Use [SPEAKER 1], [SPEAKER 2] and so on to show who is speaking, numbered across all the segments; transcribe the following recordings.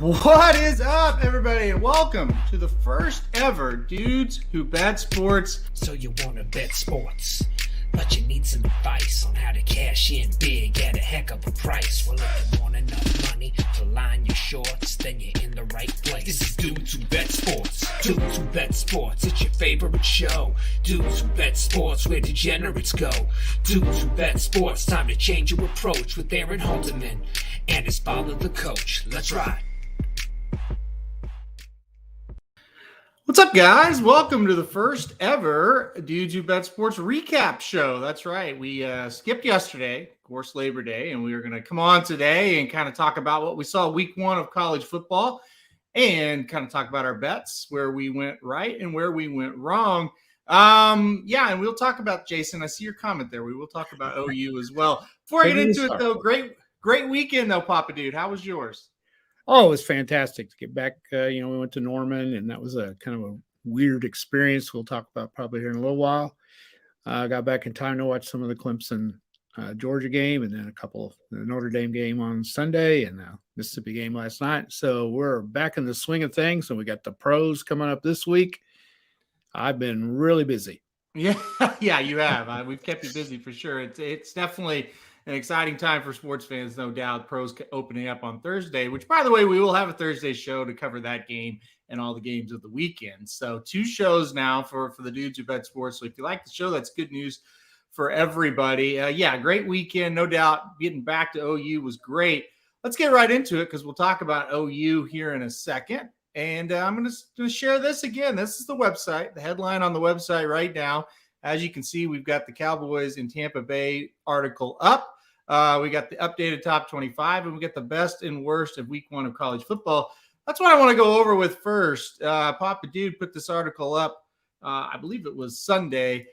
[SPEAKER 1] What is up, everybody, and welcome to the first ever Dudes Who Bet Sports.
[SPEAKER 2] So you want to bet sports, but you need some advice on how to cash in big at a heck of a price. Well, if you want enough money to line your shorts, then you're in the right place. This is Dudes Who Bet Sports. Dudes Who Bet Sports, it's your favorite show. Dudes Who Bet Sports, where degenerates go. Dudes Who Bet Sports, time to change your approach with Aaron Halterman and his father, the coach. Let's ride.
[SPEAKER 1] What's up, guys? Welcome to the first ever Dudes Who Bet Sports recap show. That's right. We skipped yesterday, of course, Labor Day, and we are going to come on today and kind of talk about what we saw week one of college football and kind of talk about our bets, where we went right and where we went wrong. And we'll talk about, Jason, I see your comment there. We will talk about OU as well. Before I get into it, though, great weekend, though, Papa Dude. How was yours?
[SPEAKER 3] Oh, it was fantastic to get back. We went to Norman, and that was a kind of a weird experience we'll talk about probably here in a little while. Got back in time to watch some of the Clemson Georgia game, and then a couple of the Notre Dame game on Sunday, and Mississippi game last night. So we're back in the swing of things, and we got the pros coming up this week. I've been really busy.
[SPEAKER 1] Yeah, you have. We've kept you busy for sure. It's definitely an exciting time for sports fans, no doubt. Pros opening up on Thursday, which, by the way, we will have a Thursday show to cover that game and all the games of the weekend. So 2 shows now for the Dudes Who Bet Sports. So if you like the show, that's good news for everybody. Great weekend, no doubt. Getting back to OU was great. Let's get right into it because we'll talk about OU here in a second. And I'm going to share this again. This is the website, the headline on the website right now. As you can see, we've got the Cowboys in Tampa Bay article up. We got the updated top 25, and we got the best and worst of week one of college football. That's what I want to go over with first. Papa Dude put this article up. I believe it was Sunday.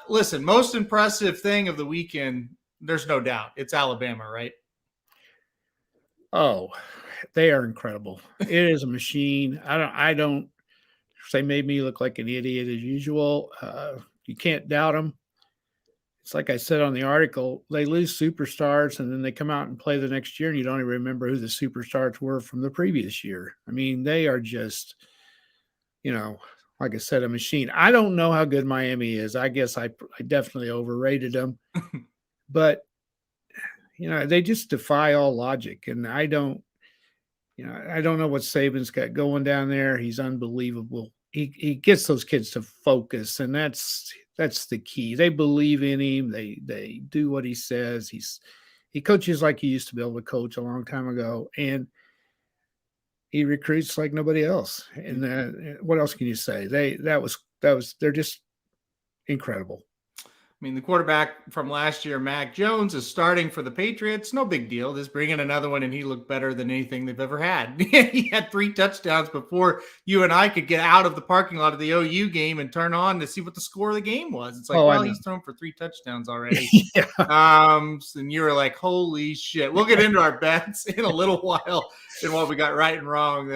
[SPEAKER 1] Listen, most impressive thing of the weekend, there's no doubt. It's Alabama, right?
[SPEAKER 3] Oh, they are incredible. It is a machine. I don't. They made me look like an idiot as usual. You can't doubt them. It's like I said on the article, they lose superstars and then they come out and play the next year and you don't even remember who the superstars were from the previous year. I mean, they are just, like I said, a machine. I don't know how good Miami is. I guess I definitely overrated them. But, they just defy all logic. And I don't know what Saban's got going down there. He's unbelievable. He gets those kids to focus, and that's the key. They believe in him. They do what he says. He coaches like he used to be able to coach a long time ago, and he recruits like nobody else. And what else can you say? They're just incredible.
[SPEAKER 1] I mean, the quarterback from last year, Mac Jones, is starting for the Patriots. No big deal. Just bring in another one, and he looked better than anything they've ever had. He had 3 touchdowns before you and I could get out of the parking lot of the OU game and turn on to see what the score of the game was. It's like, he's thrown for 3 touchdowns already.
[SPEAKER 3] Yeah.
[SPEAKER 1] And you were like, holy shit. We'll get into our bets in a little while and what we got right and wrong.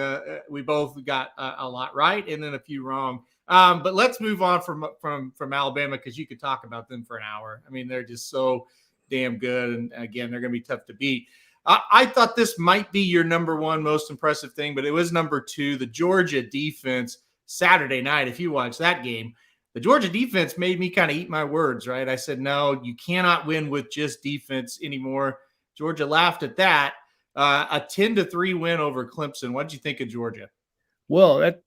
[SPEAKER 1] We both got a lot right and then a few wrong. But let's move on from Alabama because you could talk about them for an hour. I mean, they're just so damn good. And again, they're going to be tough to beat. I thought this might be your number one most impressive thing, but it was number 2, the Georgia defense Saturday night. If you watch that game, the Georgia defense made me kind of eat my words, right? I said, no, you cannot win with just defense anymore. Georgia laughed at that. A 10-3 win over Clemson. What did you think of Georgia?
[SPEAKER 3] Well, that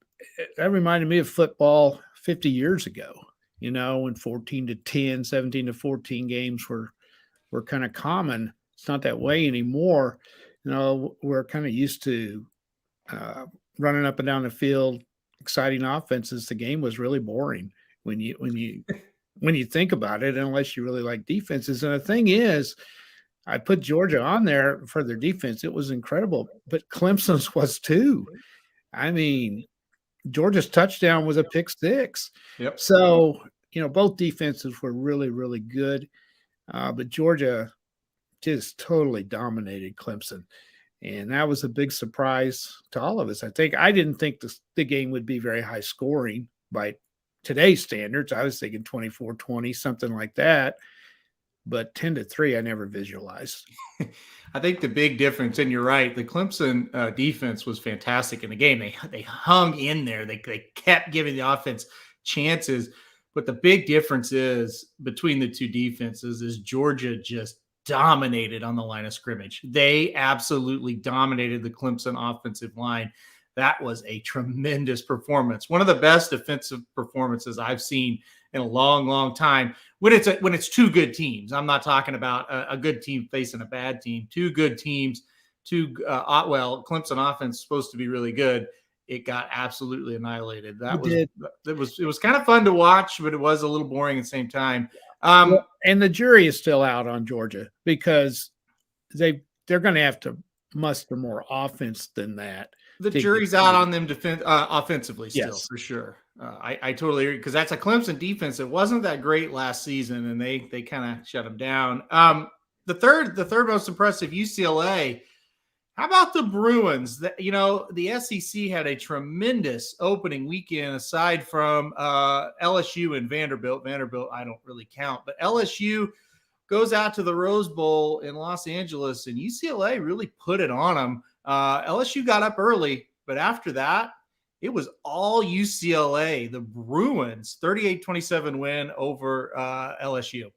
[SPEAKER 3] reminded me of football 50 years ago, when 14-10, 17-14 games were kind of common. It's not that way anymore. We're kind of used to running up and down the field, exciting offenses. The game was really boring when you think about it, unless you really like defenses. And the thing is, I put Georgia on there for their defense. It was incredible, but Clemson's was too. I mean, Georgia's touchdown was a pick 6.
[SPEAKER 1] Yep.
[SPEAKER 3] So, both defenses were really, really good. But Georgia just totally dominated Clemson. And that was a big surprise to all of us. I didn't think the game would be very high scoring by today's standards. I was thinking 24-20, something like that. but 10-3, I never visualized.
[SPEAKER 1] I think the big difference, and you're right, the Clemson defense was fantastic in the game. They hung in there. They kept giving the offense chances. But the big difference is between the two defenses is Georgia just dominated on the line of scrimmage. They absolutely dominated the Clemson offensive line. That was a tremendous performance. One of the best defensive performances I've seen in a long, long time. When it's two good teams, I'm not talking about a good team facing a bad team. Two good teams, Clemson offense is supposed to be really good. It got absolutely annihilated. It was kind of fun to watch, but it was a little boring at the same time.
[SPEAKER 3] And the jury is still out on Georgia because they're going to have to muster more offense than that.
[SPEAKER 1] The jury's out on them offensively still,
[SPEAKER 3] yes,
[SPEAKER 1] for sure. I totally agree because that's a Clemson defense that wasn't that great last season, and they kind of shut them down. The third most impressive, UCLA. How about the Bruins? The SEC had a tremendous opening weekend aside from LSU and Vanderbilt. Vanderbilt, I don't really count, but LSU goes out to the Rose Bowl in Los Angeles, and UCLA really put it on them. LSU got up early, but after that, it was all UCLA. The Bruins, 38-27 win over LSU.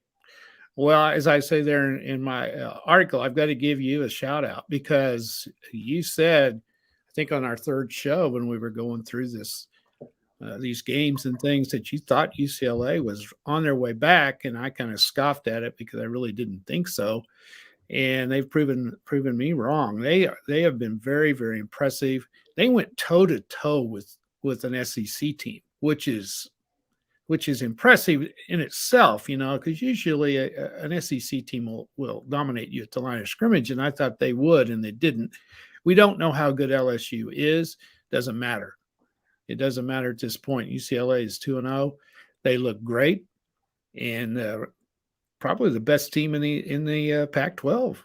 [SPEAKER 3] Well, as I say there in my article, I've got to give you a shout out because you said, I think on our third show when we were going through these games and things, that you thought UCLA was on their way back, and I kind of scoffed at it because I really didn't think so. And they've proven me wrong. They have been very, very impressive. They went toe to toe with an SEC team, which is impressive in itself, because usually an SEC team will dominate you at the line of scrimmage, and I thought they would, and they didn't. We don't know how good LSU is. Doesn't matter. It doesn't matter at this point. UCLA is 2-0. They look great, and probably the best team in the Pac-12.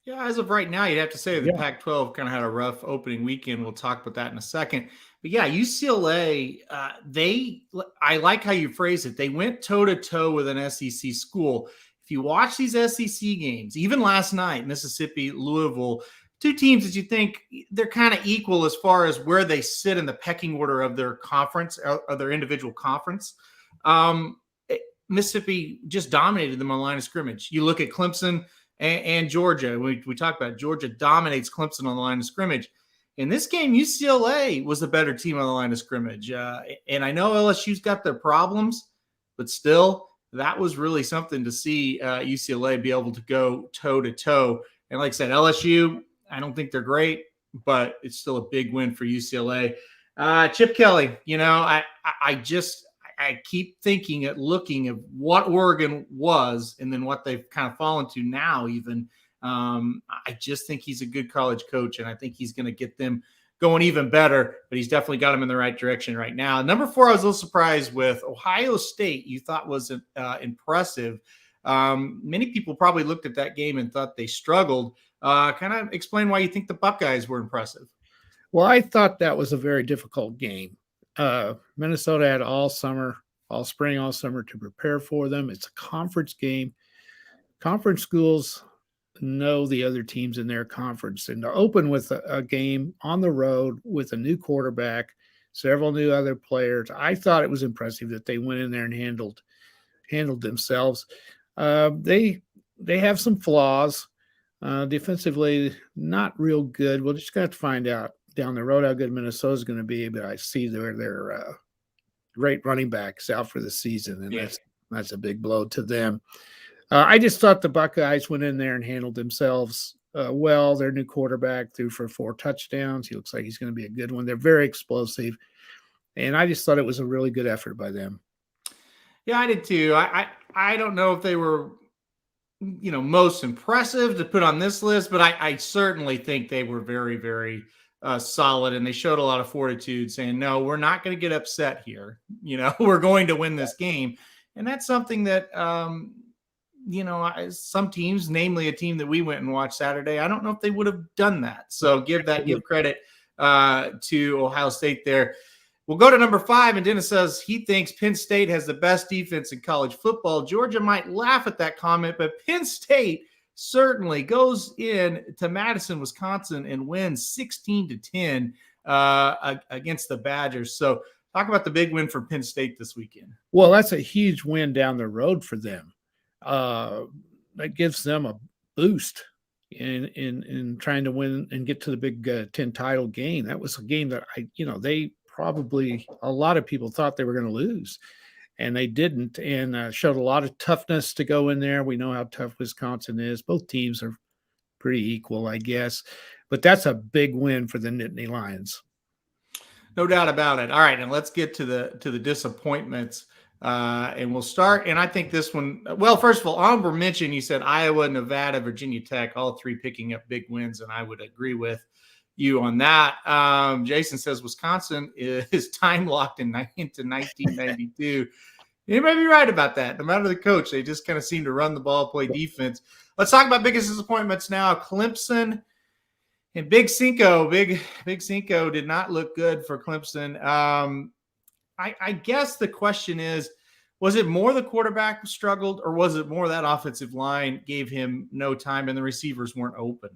[SPEAKER 1] Yeah, as of right now, you'd have to say the Pac-12 kind of had a rough opening weekend. We'll talk about that in a second. But yeah, UCLA, I like how you phrase it. They went toe-to-toe with an SEC school. If you watch these SEC games, even last night, Mississippi, Louisville, two teams that you think they're kind of equal as far as where they sit in the pecking order of their conference, or their individual conference. Mississippi just dominated them on the line of scrimmage. You look at Clemson and Georgia. We talked about Georgia dominates Clemson on the line of scrimmage. In this game, UCLA was the better team on the line of scrimmage. And I know LSU's got their problems, but still, that was really something to see UCLA be able to go toe-to-toe. And like I said, LSU, I don't think they're great, but it's still a big win for UCLA. Chip Kelly, I keep looking at what Oregon was and then what they've kind of fallen to now even. I just think he's a good college coach, and I think he's going to get them going even better, but he's definitely got them in the right direction right now. Number 4, I was a little surprised with Ohio State. You thought was impressive. Many people probably looked at that game and thought they struggled. Kind of explain why you think the Buckeyes were impressive.
[SPEAKER 3] Well, I thought that was a very difficult game. Minnesota had all spring, all summer to prepare for them. It's a conference game. Conference schools know the other teams in their conference, and to open with a game on the road with a new quarterback, several new other players, I thought it was impressive that they went in there and handled themselves. They have some flaws. Defensively, not real good. We'll just have to find out down the road how good Minnesota is going to be, but I see their great running backs out for the season, and that's a big blow to them. I just thought the Buckeyes went in there and handled themselves well. Their new quarterback threw for 4 touchdowns. He looks like he's going to be a good one. They're very explosive, and I just thought it was a really good effort by them.
[SPEAKER 1] Yeah, I did too. I don't know if they were, most impressive to put on this list, but I certainly think they were very, very solid, and they showed a lot of fortitude, saying, no, we're not going to get upset here. We're going to win this game. And that's something that, some teams, namely a team that we went and watched Saturday, I don't know if they would have done that. So give credit to Ohio State there. We'll go to number 5, and Dennis says he thinks Penn State has the best defense in college football. Georgia might laugh at that comment, but Penn State certainly goes in to Madison, Wisconsin, and wins 16-10 against the Badgers. So talk about the big win for Penn State this weekend.
[SPEAKER 3] Well, that's a huge win down the road for them. That gives them a boost in trying to win and get to the Big 10 title game. That was a game that they probably, a lot of people thought they were going to lose, and they didn't, and showed a lot of toughness to go in there. We know how tough Wisconsin is. Both teams are pretty equal, I guess, but that's a big win for the Nittany Lions.
[SPEAKER 1] No doubt about it. All right, and let's get to the disappointments, and we'll start. And I think this one, well, first of all, honorable mention, you said Iowa, Nevada, Virginia Tech, all three picking up big wins, and I would agree with you on that. Jason says Wisconsin is time locked into 1992. You may be right about that. No matter the coach, they just kind of seem to run the ball, play defense. Let's talk about biggest disappointments now. Clemson and Big Cinco. Big Cinco did not look good for Clemson. I guess the question is, was it more the quarterback struggled, or was it more that offensive line gave him no time and the receivers weren't open?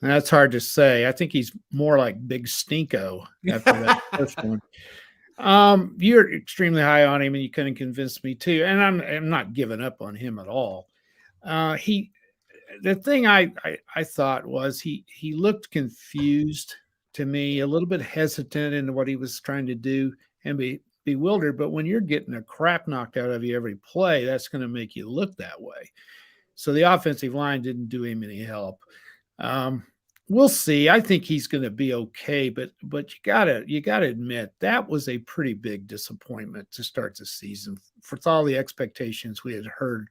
[SPEAKER 3] That's hard to say. I think he's more like Big Stinko after that first one. You're extremely high on him, and you couldn't convince me too. And I'm not giving up on him at all. The thing I thought was he looked confused to me, a little bit hesitant in what he was trying to do, and be bewildered. But when you're getting a crap knocked out of you every play, that's going to make you look that way. So the offensive line didn't do him any help. We'll see. I think he's going to be okay, but you gotta admit that was a pretty big disappointment to start the season for all the expectations we had heard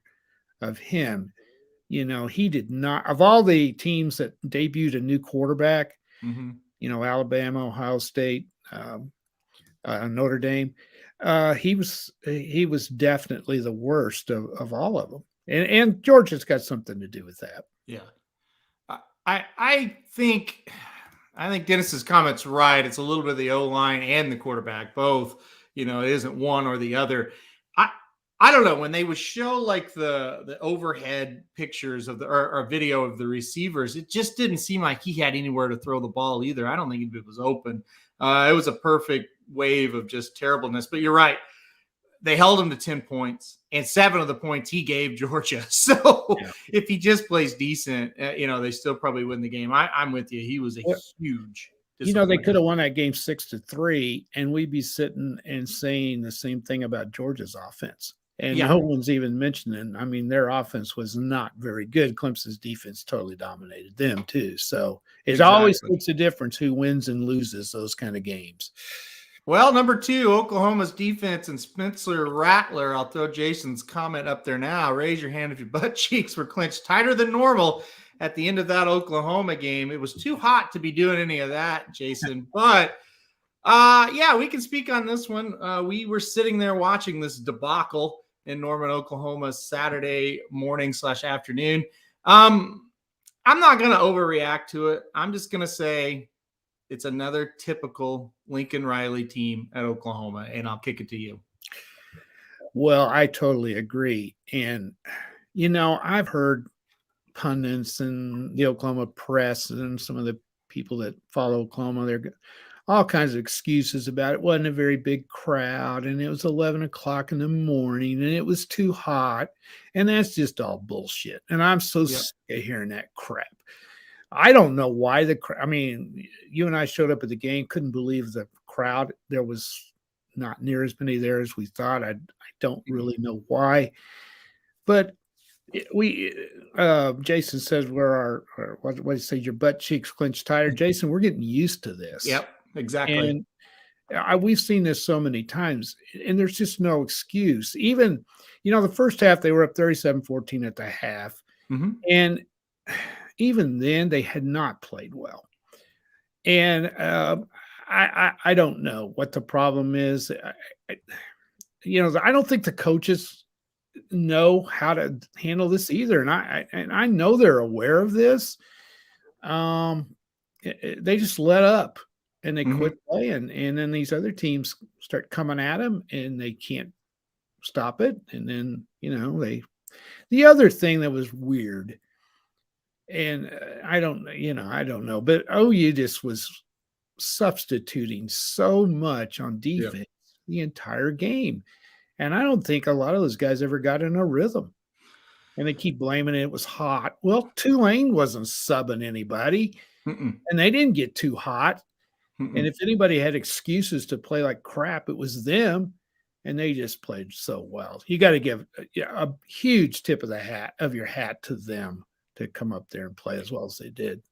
[SPEAKER 3] of him. He did not, of all the teams that debuted a new quarterback, Alabama, Ohio State, Notre Dame, he was definitely the worst of all of them, and Georgia's got something to do with that.
[SPEAKER 1] Yeah. I think Dennis's comment's right. It's a little bit of the O-line and the quarterback, both. It isn't one or the other. I don't know, when they would show like the overhead pictures of or video of the receivers, it just didn't seem like he had anywhere to throw the ball either. I don't think it was open. It was a perfect wave of just terribleness. But you're right. They held him to 10 points, and 7 of the points he gave Georgia. So if he just plays decent, they still probably win the game. I'm with you. He was a huge disappointment.
[SPEAKER 3] They could have won that game 6-3, and we'd be sitting and saying the same thing about Georgia's offense. And no one's even mentioning, their offense was not very good. Clemson's defense totally dominated them too. So it always makes a difference who wins and loses those kind of games.
[SPEAKER 1] Well, number 2, Oklahoma's defense and Spencer Rattler. I'll throw Jason's comment up there now. Raise your hand if your butt cheeks were clenched tighter than normal at the end of that Oklahoma game. It was too hot to be doing any of that, Jason. But, we can speak on this one. We were sitting there watching this debacle in Norman, Oklahoma, Saturday morning / afternoon. I'm not going to overreact to it. I'm just going to say it's another typical Lincoln Riley team at Oklahoma, and I'll kick it to you.
[SPEAKER 3] Well, I totally agree. And, I've heard pundits and the Oklahoma press and some of the people that follow Oklahoma, they're all kinds of excuses about it. Wasn't a very big crowd, and it was 11 o'clock in the morning, and it was too hot. And that's just all bullshit. And I'm so sick of hearing that crap. I don't know why you and I showed up at the game, couldn't believe the crowd. There was not near as many there as we thought. I don't really know why, but Jason says what do you say? Your butt cheeks clenched tighter. Jason, we're getting used to this.
[SPEAKER 1] Yep, exactly.
[SPEAKER 3] And we've seen this so many times, and there's just no excuse. Even, the first half, they were up 37-14 at the half. And even then, they had not played well. And I don't know what the problem is. I don't think the coaches know how to handle this either. And I know they're aware of this. They just let up. and they quit playing. And then these other teams start coming at them, and they can't stop it. And then, the other thing that was weird, and I don't know, but OU just was substituting so much on defense the entire game. And I don't think a lot of those guys ever got in a rhythm. And they keep blaming it was hot. Well, Tulane wasn't subbing anybody, and they didn't get too hot. And if anybody had excuses to play like crap, it was them, and they just played so well. You got to give a huge tip of your hat to them to come up there and play as well as they did.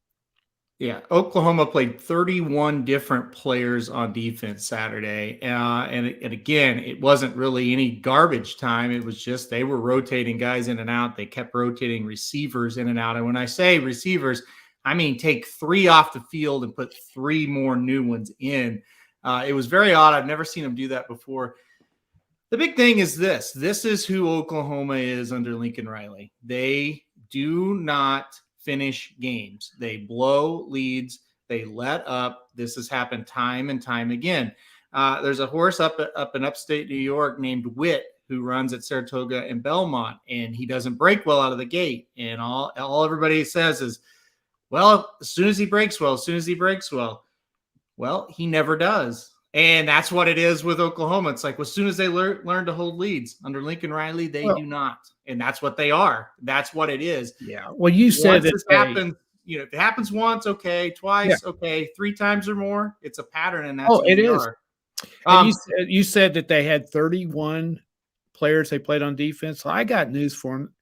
[SPEAKER 1] Yeah, Oklahoma played 31 different players on defense Saturday. And again, it wasn't really any garbage time. It was just they were rotating guys in and out. They kept rotating receivers in and out. And when I say receivers, I mean take 3 off the field and put 3 more new ones in. It was very odd. I've never seen them do that before. The big thing is this. This is who Oklahoma is under Lincoln Riley. They do not finish games. They blow leads. They let up. This has happened time and time again. There's a horse up in upstate New York named Witt who runs at Saratoga and Belmont, and he doesn't break well out of the gate. And all everybody says is, well, as soon as he breaks well. Well, he never does. And that's what it is with Oklahoma. It's like, as soon as they learn to hold leads under Lincoln Riley, they do not. And that's what they are. That's what it is.
[SPEAKER 3] Yeah. Well, you said
[SPEAKER 1] it happens, if it happens once, okay, twice, okay, 3 times or more, it's a pattern. And that's what
[SPEAKER 3] it
[SPEAKER 1] is.
[SPEAKER 3] And you said that they had 31 players they played on defense. Well, I got news for them.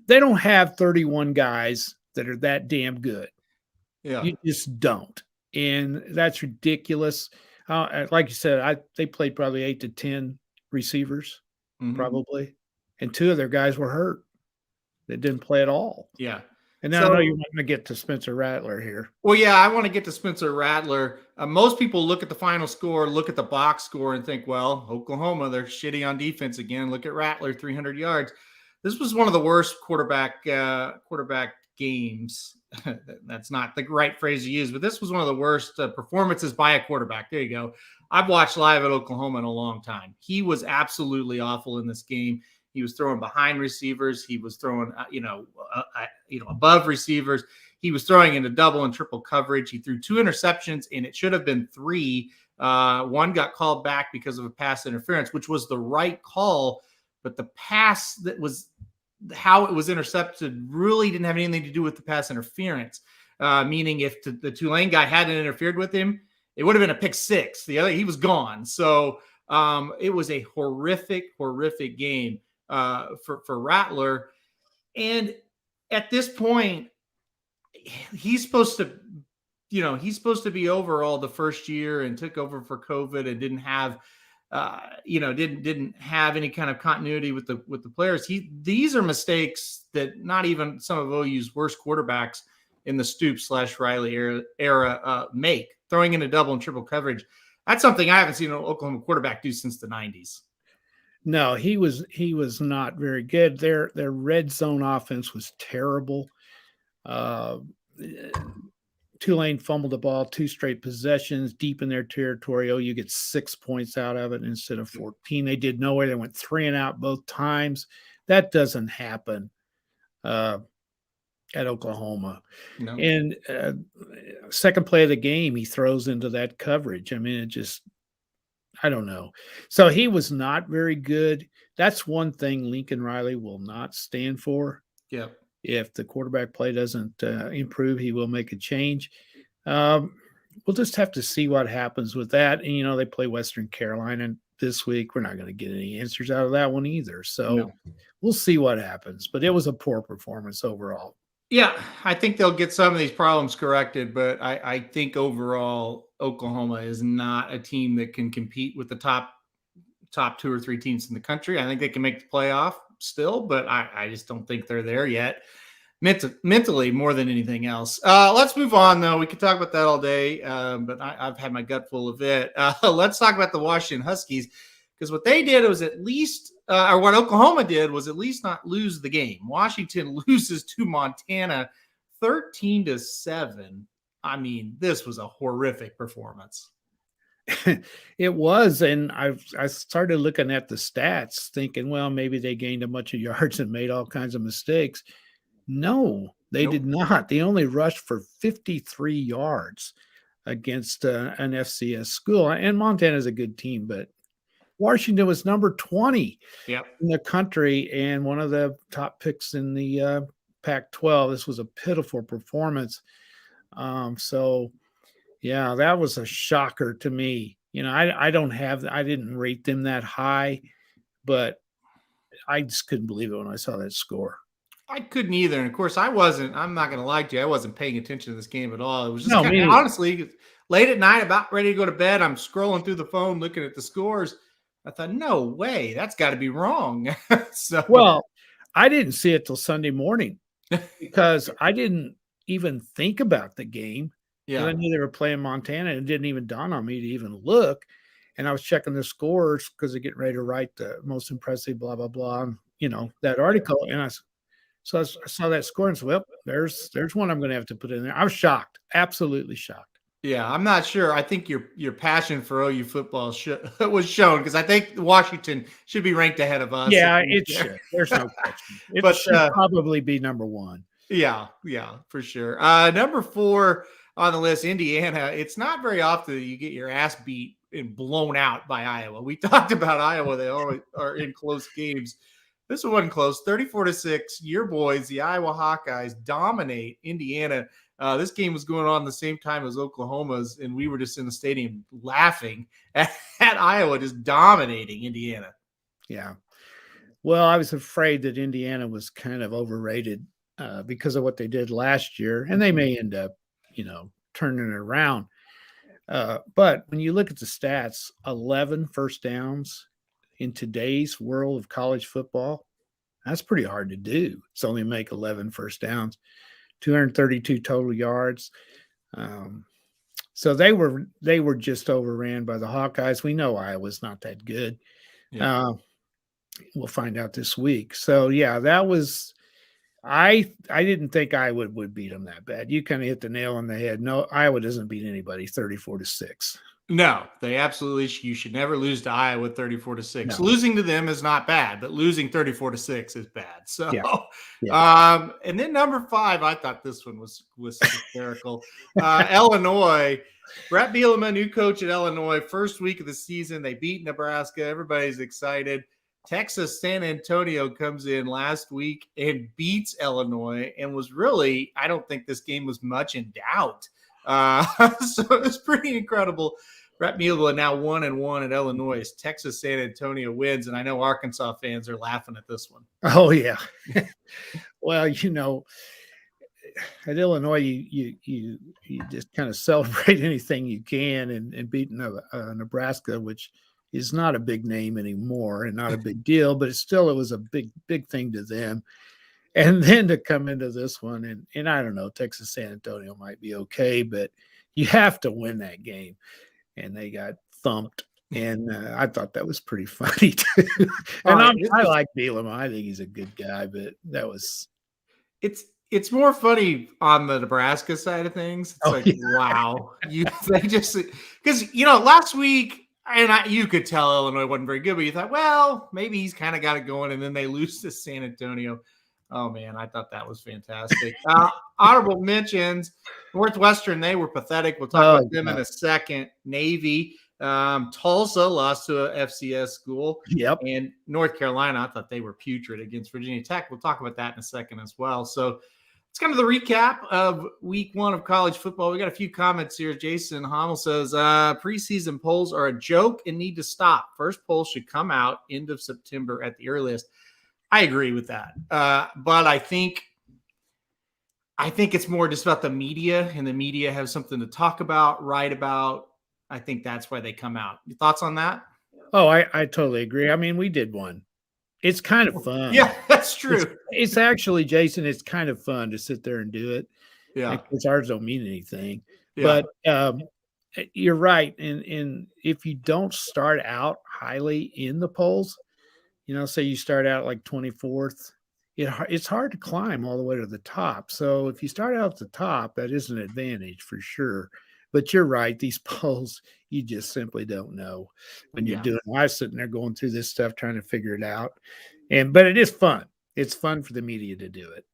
[SPEAKER 3] They don't have 31 guys that are that damn good.
[SPEAKER 1] Yeah.
[SPEAKER 3] You just don't. And that's ridiculous. Like you said, they played probably 8 to 10 receivers, probably. And 2 of their guys were hurt. They didn't play at all.
[SPEAKER 1] Yeah.
[SPEAKER 3] And now I know you want to get to Spencer Rattler here.
[SPEAKER 1] Well, yeah, I want to get to Spencer Rattler. Most people look at the final score, look at the box score, and think, well, Oklahoma, they're shitty on defense again. Look at Rattler, 300 yards. This was one of the worst quarterback games. That's not the right phrase to use, but this was one of the worst performances by a quarterback. There you go. I've watched live at Oklahoma in a long time. He was absolutely awful in this game. He was throwing behind receivers. He was throwing, above receivers. He was throwing into double and triple coverage. He threw 2 interceptions, and it should have been 3. One got called back because of a pass interference, which was the right call, but the pass that was how it was intercepted really didn't have anything to do with the pass interference. Meaning if the Tulane guy hadn't interfered with him, it would have been a pick 6. He was gone. So it was a horrific game for Rattler. And at this point, he's supposed to be overall the first year and took over for COVID and didn't have didn't have any kind of continuity with the players. These are mistakes that not even some of OU's worst quarterbacks in the Stoops/Riley era make. Throwing into double and triple coverage. That's something I haven't seen an Oklahoma quarterback do since the 90s.
[SPEAKER 3] No, he was not very good. Their red zone offense was terrible. Tulane fumbled the ball 2 straight possessions deep in their territory. OU gets 6 points out of it instead of 14. They did nowhere. They went 3 and out both times. That doesn't happen at Oklahoma. No. And second play of the game, he throws into that coverage. I mean, I don't know. So he was not very good. That's one thing Lincoln Riley will not stand for.
[SPEAKER 1] Yeah.
[SPEAKER 3] If the quarterback play doesn't improve, he will make a change. We'll just have to see what happens with that. And, they play Western Carolina this week. We're not going to get any answers out of that one either. So We'll see what happens. But it was a poor performance overall.
[SPEAKER 1] Yeah, I think they'll get some of these problems corrected. But I think overall, Oklahoma is not a team that can compete with the top 2 or 3 teams in the country. I think they can make the playoff still, but I just don't think they're there yet. Mentally, more than anything else. Let's move on, though. We could talk about that all day, but I've had my gut full of it. Let's talk about the Washington Huskies, because what they did was at least, or what Oklahoma did was at least not lose the game. Washington loses to Montana 13-7. I mean, this was a horrific performance.
[SPEAKER 3] It was, and I started looking at the stats, thinking, well, maybe they gained a bunch of yards and made all kinds of mistakes. No, they
[SPEAKER 1] Nope.
[SPEAKER 3] did not. They only rushed for 53 yards against an FCS school, and Montana's a good team, but Washington was number 20
[SPEAKER 1] Yep.
[SPEAKER 3] in the country and one of the top picks in the Pac-12. This was a pitiful performance. So yeah, that was a shocker to me. You know, I didn't rate them that high, but I just couldn't believe it when I saw that score.
[SPEAKER 1] I couldn't either. And of course, I'm not going to lie to you. I wasn't paying attention to this game at all. It was just
[SPEAKER 3] No,
[SPEAKER 1] kind
[SPEAKER 3] me
[SPEAKER 1] of,
[SPEAKER 3] neither.
[SPEAKER 1] honestly, late at night, about ready to go to bed. I'm scrolling through the phone, looking at the scores. I thought, no way, that's got to be wrong. So,
[SPEAKER 3] Well, I didn't see it till Sunday morning because I didn't even think about the game. Because I
[SPEAKER 1] yeah,
[SPEAKER 3] knew they were playing Montana, and it didn't even dawn on me to even look. And I was checking the scores because they're getting ready to write the most impressive, blah blah blah, and, that article. And I saw that score and said, "Well, there's one I'm going to have to put in there." I was shocked, absolutely shocked.
[SPEAKER 1] yeah. I'm not sure. I think your passion for OU football was shown, because I think Washington should be ranked ahead of us.
[SPEAKER 3] Yeah, it should. There's no question. It
[SPEAKER 1] But,
[SPEAKER 3] should probably be number one.
[SPEAKER 1] Yeah, for sure. Number 4 on the list, Indiana. It's not very often that you get your ass beat and blown out by Iowa. We talked about Iowa; they always are in close games. This one wasn't close. 34-6. Your boys, the Iowa Hawkeyes, dominate Indiana. This game was going on the same time as Oklahoma's, and we were just in the stadium laughing at Iowa just dominating Indiana.
[SPEAKER 3] Yeah. Well, I was afraid that Indiana was kind of overrated because of what they did last year, and they may end up, turning it around. But when you look at the stats, 11 first downs in today's world of college football, that's pretty hard to do. It's only make 11 first downs, 232 total yards. So they were just overran by the Hawkeyes. We know Iowa's not that good.
[SPEAKER 1] Yeah.
[SPEAKER 3] We'll find out this week. So yeah, that was. I didn't think Iowa would beat them that bad. You kind of hit the nail on the head. No, Iowa doesn't beat anybody 34-6.
[SPEAKER 1] No, they absolutely. You should never lose to Iowa 34-6.
[SPEAKER 3] No.
[SPEAKER 1] Losing to them is not bad, but losing 34-6 is bad. So,
[SPEAKER 3] Yeah.
[SPEAKER 1] And then number 5, I thought this one was hysterical. Illinois. Brett Bielema, new coach at Illinois, first week of the season, they beat Nebraska. Everybody's excited. Texas San Antonio comes in last week and beats Illinois, and was really, I don't think this game was much in doubt. So it's pretty incredible. Brett Bielema now 1-1 at Illinois. Texas San Antonio wins, and I know Arkansas fans are laughing at this one.
[SPEAKER 3] Oh yeah. Well, at Illinois, you just kind of celebrate anything you can, and beating Nebraska, which is not a big name anymore and not a big deal, but it was a big thing to them. And then to come into this one, and I don't know, Texas San Antonio might be okay, but you have to win that game. And they got thumped. And I thought that was pretty funny too. And I like Bielema. I think he's a good guy, but that was.
[SPEAKER 1] It's more funny on the Nebraska side of things. It's wow. They just, because, last week, and you could tell Illinois wasn't very good, but you thought, well, maybe he's kind of got it going, and then they lose to San Antonio. Oh, man, I thought that was fantastic. Honorable mentions, Northwestern, they were pathetic. We'll talk about them in a second. Navy, Tulsa lost to a FCS school.
[SPEAKER 3] Yep.
[SPEAKER 1] And North Carolina, I thought they were putrid against Virginia Tech. We'll talk about that in a second as well. So it's kind of the recap of week 1 of college football. We got a few comments here. Jason Hommel says, preseason polls are a joke and need to stop. First poll should come out end of September at the earliest. I agree with that. But I think it's more just about the media, and the media have something to talk about, write about. I think that's why they come out. Your thoughts on that?
[SPEAKER 3] Oh, I totally agree. I mean, we did one. It's kind of fun.
[SPEAKER 1] Yeah, that's true.
[SPEAKER 3] It's actually, Jason, it's kind of fun to sit there and do it.
[SPEAKER 1] Yeah.
[SPEAKER 3] Because ours don't mean anything.
[SPEAKER 1] Yeah.
[SPEAKER 3] But you're right. And if you don't start out highly in the polls, say you start out like 24th, it's hard to climb all the way to the top. So if you start out at the top, that is an advantage for sure. But you're right; these polls, you just simply don't know when you're
[SPEAKER 1] Yeah.
[SPEAKER 3] doing. I was sitting there going through this stuff, trying to figure it out, but it is fun. It's fun for the media to do it.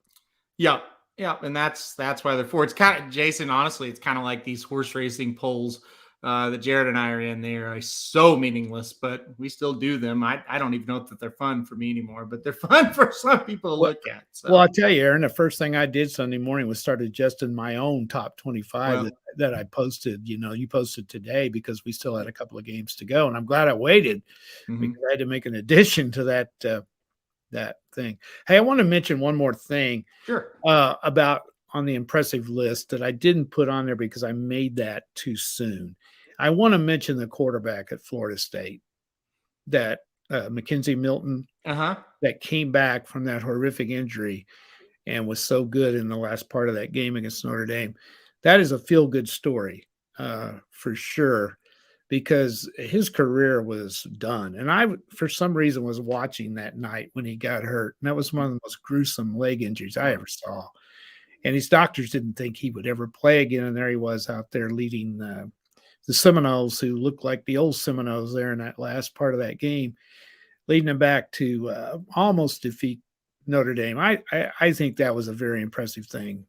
[SPEAKER 1] Yeah. Yeah. And that's why they're for. It's kind of, Jason, honestly, it's kind of like these horse racing polls that Jared and I are in. They are so meaningless, but we still do them. I don't even know that they're fun for me anymore, but they're fun for some people to look at. So.
[SPEAKER 3] Well, I'll tell you, Aaron, the first thing I did Sunday morning was start adjusting my own top 25 that I posted. You posted today because we still had a couple of games to go. And I'm glad I waited because I had to make an addition to that thing. Hey, I want to mention one more thing.
[SPEAKER 1] Sure.
[SPEAKER 3] About on the impressive list that I didn't put on there because I made that too soon. I want to mention the quarterback at Florida State, that Mackenzie Milton, that came back from that horrific injury and was so good in the last part of that game against Notre Dame. That is a feel-good story for sure, because his career was done. And I, for some reason, was watching that night when he got hurt. And that was one of the most gruesome leg injuries I ever saw. And his doctors didn't think he would ever play again. And there he was out there leading the Seminoles, who looked like the old Seminoles there in that last part of that game, leading them back to almost defeat Notre Dame. I think that was a very impressive thing,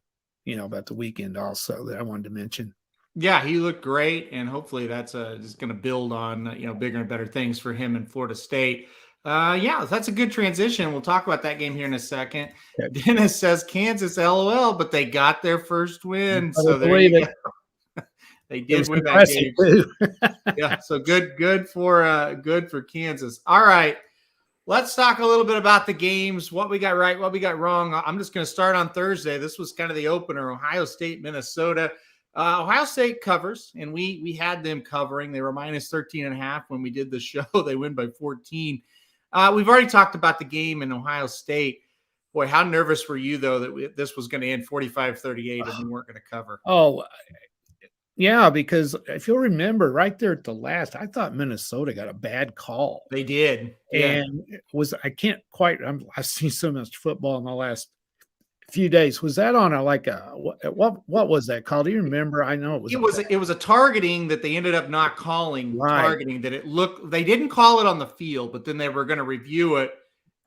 [SPEAKER 3] about the weekend also that I wanted to mention.
[SPEAKER 1] Yeah, he looked great, and hopefully that's just going to build on bigger and better things for him in Florida State. Yeah, that's a good transition. We'll talk about that game here in a second. Okay. Dennis says Kansas, LOL, but they got their first win, so there you go. They did win that game too. Yeah, so good for Kansas. All right, let's talk a little bit about the games. What we got right, what we got wrong. I'm just going to start on Thursday. This was kind of the opener. Ohio State, Minnesota. Ohio State covers, and we had them covering. They were minus 13.5 when we did the show. They win by 14. We've already talked about the game in Ohio State. Boy, how nervous were you, though, that this was going to end 45-38 and we weren't going to cover?
[SPEAKER 3] Oh, yeah, because if you'll remember right there at the last, I thought Minnesota got a bad call.
[SPEAKER 1] They did.
[SPEAKER 3] Yeah. And I've seen so much football in the last few days. Was that on what was that called? Do you remember? I know
[SPEAKER 1] it was a targeting that they ended up not calling. Right. Targeting that they didn't call it on the field, but then they were going to review it.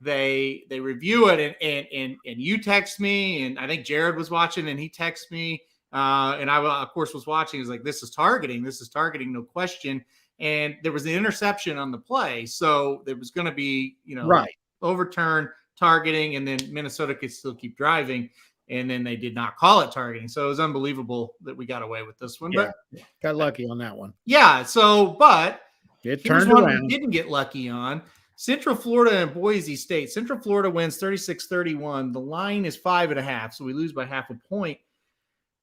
[SPEAKER 1] They review it and you text me, and I think Jared was watching and he texted me. And I, of course, was watching. He was like, this is targeting, no question. And there was an interception on the play. So there was going to be,
[SPEAKER 3] right,
[SPEAKER 1] overturn, targeting, and then Minnesota could still keep driving. And then they did not call it targeting. So it was unbelievable that we got away with this one.
[SPEAKER 3] Yeah, but got lucky on that one.
[SPEAKER 1] Yeah. So, but
[SPEAKER 3] it turned around.
[SPEAKER 1] We didn't get lucky on. Central Florida and Boise State. Central Florida wins 36-31. The line is 5.5. So we lose by half a point.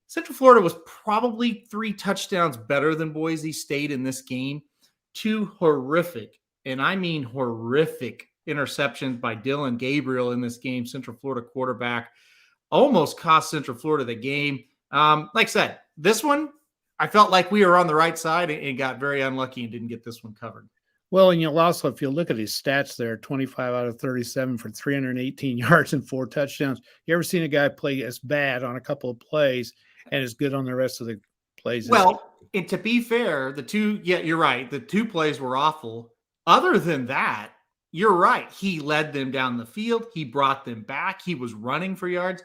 [SPEAKER 1] Central Florida was probably 3 touchdowns better than Boise State in this game. 2 horrific, and I mean horrific, interceptions by Dylan Gabriel in this game. Central Florida quarterback almost cost Central Florida the game. Like I said, this one, I felt like we were on the right side and got very unlucky and didn't get this one covered.
[SPEAKER 3] Well, and you'll also, if you look at his stats there, 25 out of 37 for 318 yards and 4 touchdowns. You ever seen a guy play as bad on a couple of plays and as good on the rest of the plays?
[SPEAKER 1] Well, and to be fair, you're right. The 2 plays were awful. Other than that, you're right. He led them down the field. He brought them back. He was running for yards.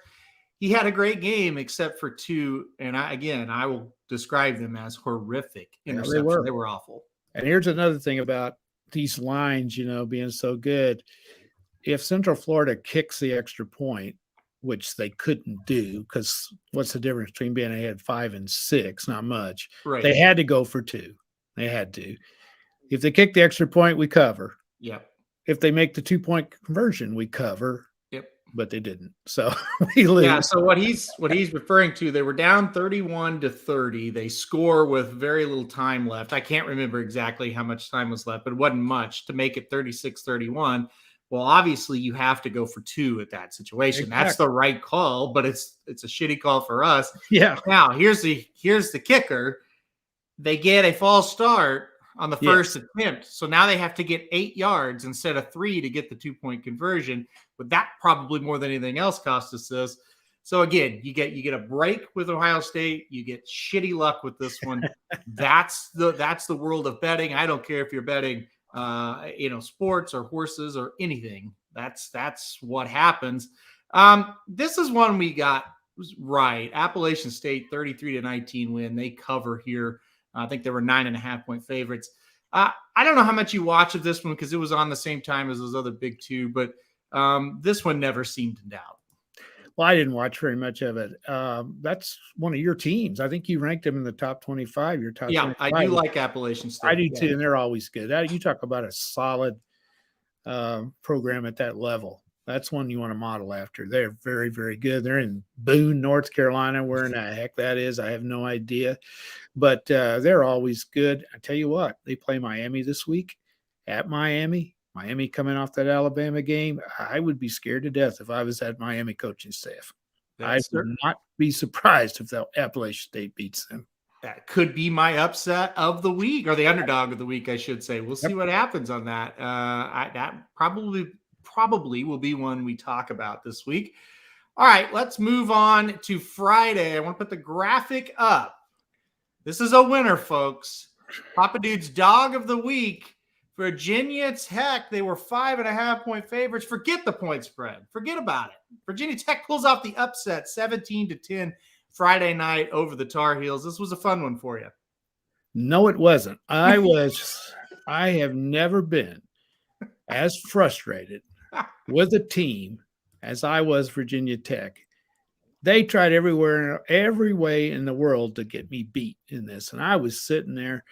[SPEAKER 1] He had a great game except for 2. And I will describe them as horrific interceptions. Yeah, they were awful.
[SPEAKER 3] And here's another thing about these lines, being so good. If Central Florida kicks the extra point, which they couldn't do, because what's the difference between being ahead 5 and 6? Not much.
[SPEAKER 1] Right.
[SPEAKER 3] They had to go for 2. They had to. If they kick the extra point, we cover.
[SPEAKER 1] Yep.
[SPEAKER 3] If they make the 2-point conversion, we cover.
[SPEAKER 1] Yep.
[SPEAKER 3] But they didn't. So we lose.
[SPEAKER 1] Yeah. So what he's referring to, they were down 31-30. They score with very little time left. I can't remember exactly how much time was left, but it wasn't much to make it 36-31. Well, obviously you have to go for 2 at that situation. Exactly. That's the right call, but it's a shitty call for us.
[SPEAKER 3] Yeah.
[SPEAKER 1] Now here's the kicker. They get a false start on the
[SPEAKER 3] Yes.
[SPEAKER 1] first attempt. So now they have to get 8 yards instead of 3 to get the 2-point conversion. But that probably more than anything else cost us this. So again, you get a break with Ohio State. You get shitty luck with this one. That's the world of betting. I don't care if you're betting, sports or horses or anything. That's what happens. This is one we got right. Appalachian State 33-19 win. They cover here. I think they were 9.5-point favorites. I don't know how much you watch of this one because it was on the same time as those other big two, but this one never seemed in doubt.
[SPEAKER 3] Well, I didn't watch very much of it. That's one of your teams. I think you ranked them in the top 25. Your top 25.
[SPEAKER 1] I do like Appalachian State.
[SPEAKER 3] I do too, and they're always good. You talk about a solid program at that level. That's one you want to model after. They're very, very good. They're in Boone, North Carolina. Where in the heck that is, I have no idea. But they're always good. I tell you what, they play Miami this week at Miami. Miami coming off that Alabama game. I would be scared to death if I was at Miami coaching staff. I would not be surprised if the Appalachian State beats them.
[SPEAKER 1] That could be my upset of the week, or the underdog of the week, I should say. We'll see what happens on that. That probably will be one we talk about this week. All right, let's move on to Friday. I want to put the graphic up. This is a winner, folks. Papa Dude's dog of the week. Virginia Tech, they were 5.5-point favorites. Forget the point spread. Forget about it. Virginia Tech pulls off the upset 17-10 Friday night over the Tar Heels. This was a fun one for you.
[SPEAKER 3] No, it wasn't. I have never been as frustrated with a team as I was Virginia Tech. They tried every way in the world to get me beat in this. And I was sitting there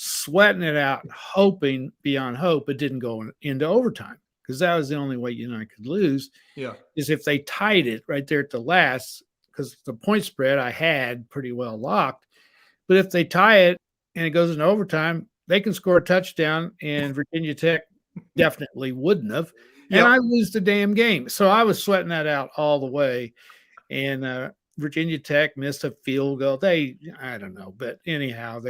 [SPEAKER 3] sweating it out, hoping beyond hope it didn't go into overtime, because that was the only way I could lose.
[SPEAKER 1] Yeah,
[SPEAKER 3] is if they tied it right there at the last, because the point spread I had pretty well locked. But if they tie it and it goes into overtime, they can score a touchdown, and Virginia Tech definitely wouldn't have. And I lose the damn game. So I was sweating that out all the way. And Virginia Tech missed a field goal. I don't know. But anyhow,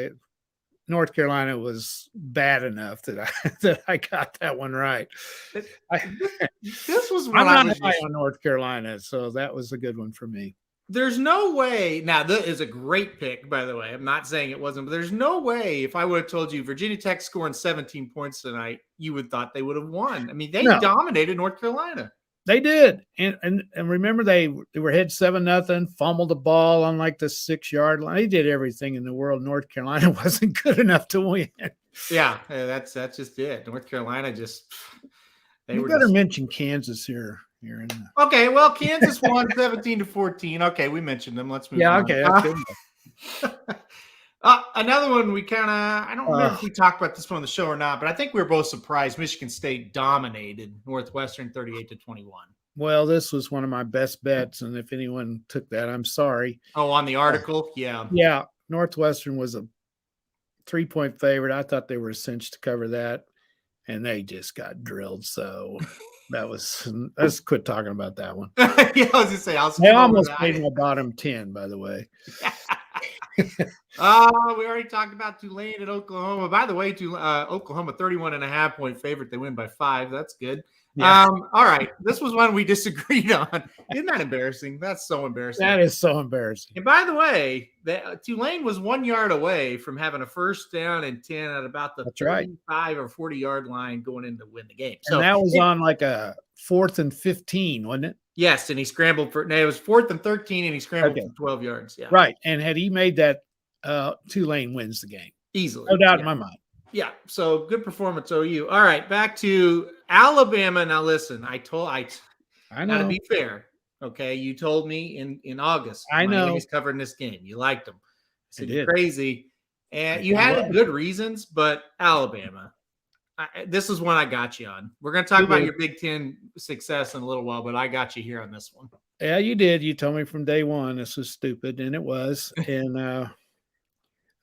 [SPEAKER 3] North Carolina was bad enough that I got that one right.
[SPEAKER 1] This was
[SPEAKER 3] I'm not high on North Carolina, so that was a good one for me.
[SPEAKER 1] There's no way. Now, that is a great pick, by the way. I'm not saying it wasn't, but there's no way if I would have told you Virginia Tech scoring 17 points tonight, you would have thought they would have won. I mean, they dominated North Carolina.
[SPEAKER 3] They did. And remember, they were ahead 7-0, fumbled the ball on like the 6-yard line. They did everything in the world. North Carolina wasn't good enough to win.
[SPEAKER 1] Yeah, that's just it. North Carolina just
[SPEAKER 3] you better mention Kansas here.
[SPEAKER 1] Okay, well, Kansas won 17-14. Okay, we mentioned them. Let's move on.
[SPEAKER 3] Okay.
[SPEAKER 1] Another one we I don't remember if we talked about this one on the show or not, but I think we were both surprised. Michigan State dominated Northwestern 38-21.
[SPEAKER 3] Well, this was one of my best bets, and if anyone took that, I'm sorry.
[SPEAKER 1] Oh, on the article? Yeah.
[SPEAKER 3] Yeah, Northwestern was a 3-point favorite. I thought they were a cinch to cover that, and they just got drilled. So let's quit talking about that one.
[SPEAKER 1] Yeah, I was going to say,
[SPEAKER 3] I almost made my bottom 10, by the way.
[SPEAKER 1] We already talked about Tulane at Oklahoma. By the way, Oklahoma 31.5-point favorite. They win by 5. That's good. Yeah. All right. This was one we disagreed on. Isn't that embarrassing? That's so embarrassing.
[SPEAKER 3] That is so embarrassing.
[SPEAKER 1] And by the way, Tulane was 1 yard away from having a first down and 10 at about the 35 or 40-yard line going in to win the game. So
[SPEAKER 3] and that was on like a 4th and 15, wasn't it?
[SPEAKER 1] Yes, and he scrambled it was 4th and 13, and he scrambled for 12 yards. Yeah,
[SPEAKER 3] right. And had he made that, Tulane wins the game
[SPEAKER 1] easily,
[SPEAKER 3] no doubt in my mind.
[SPEAKER 1] Yeah, so good performance, OU. All right, back to Alabama. Now, listen, I know. To be fair, okay, you told me in August.
[SPEAKER 3] I know
[SPEAKER 1] Miami's covering this game. You liked them. I said you're crazy, and you had good reasons, but Alabama. This is one I got you on. We're going to talk about your Big Ten success in a little while, but I got you here on this one.
[SPEAKER 3] Yeah, you did. You told me from day one this was stupid, and it was. And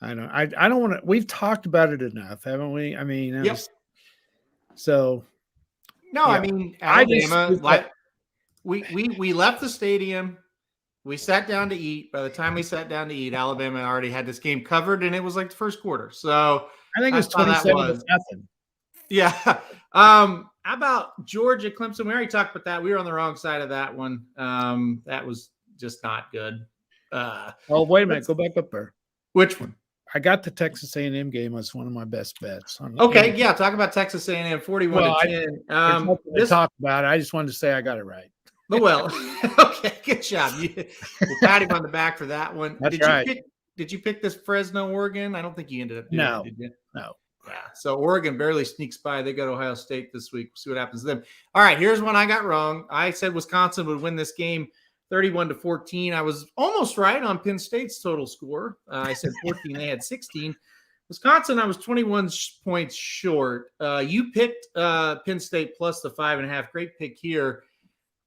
[SPEAKER 3] I don't want to. We've talked about it enough, haven't we? I mean, so.
[SPEAKER 1] No, yeah. I mean, Alabama. We left the stadium. We sat down to eat. By the time we sat down to eat, Alabama already had this game covered, and it was like the first quarter. So
[SPEAKER 3] I think it was
[SPEAKER 1] how that
[SPEAKER 3] 27-0.
[SPEAKER 1] Yeah. How about Georgia, Clemson? We already talked about that. We were on the wrong side of that one. That was just not good.
[SPEAKER 3] Oh, wait a minute. Go back up there.
[SPEAKER 1] Which one?
[SPEAKER 3] I got the Texas A&M game as one of my best bets.
[SPEAKER 1] Okay, yeah. Talk about Texas A&M 41-10.
[SPEAKER 3] There's nothing to talk about. I just wanted to say I got it right.
[SPEAKER 1] Well, okay, good job. We'll pat him on the back for that one.
[SPEAKER 3] That's right.
[SPEAKER 1] Did you pick this Fresno, Oregon? I don't think you ended up doing it, did you?
[SPEAKER 3] No.
[SPEAKER 1] Yeah. So Oregon barely sneaks by. They got Ohio State this week. We'll see what happens to them. All right, here's one I got wrong. I said Wisconsin would win this game 31-14. I was almost right on Penn State's total score. I said 14. They had 16. Wisconsin, I was 21 points short. You picked Penn State plus the 5.5. Great pick here.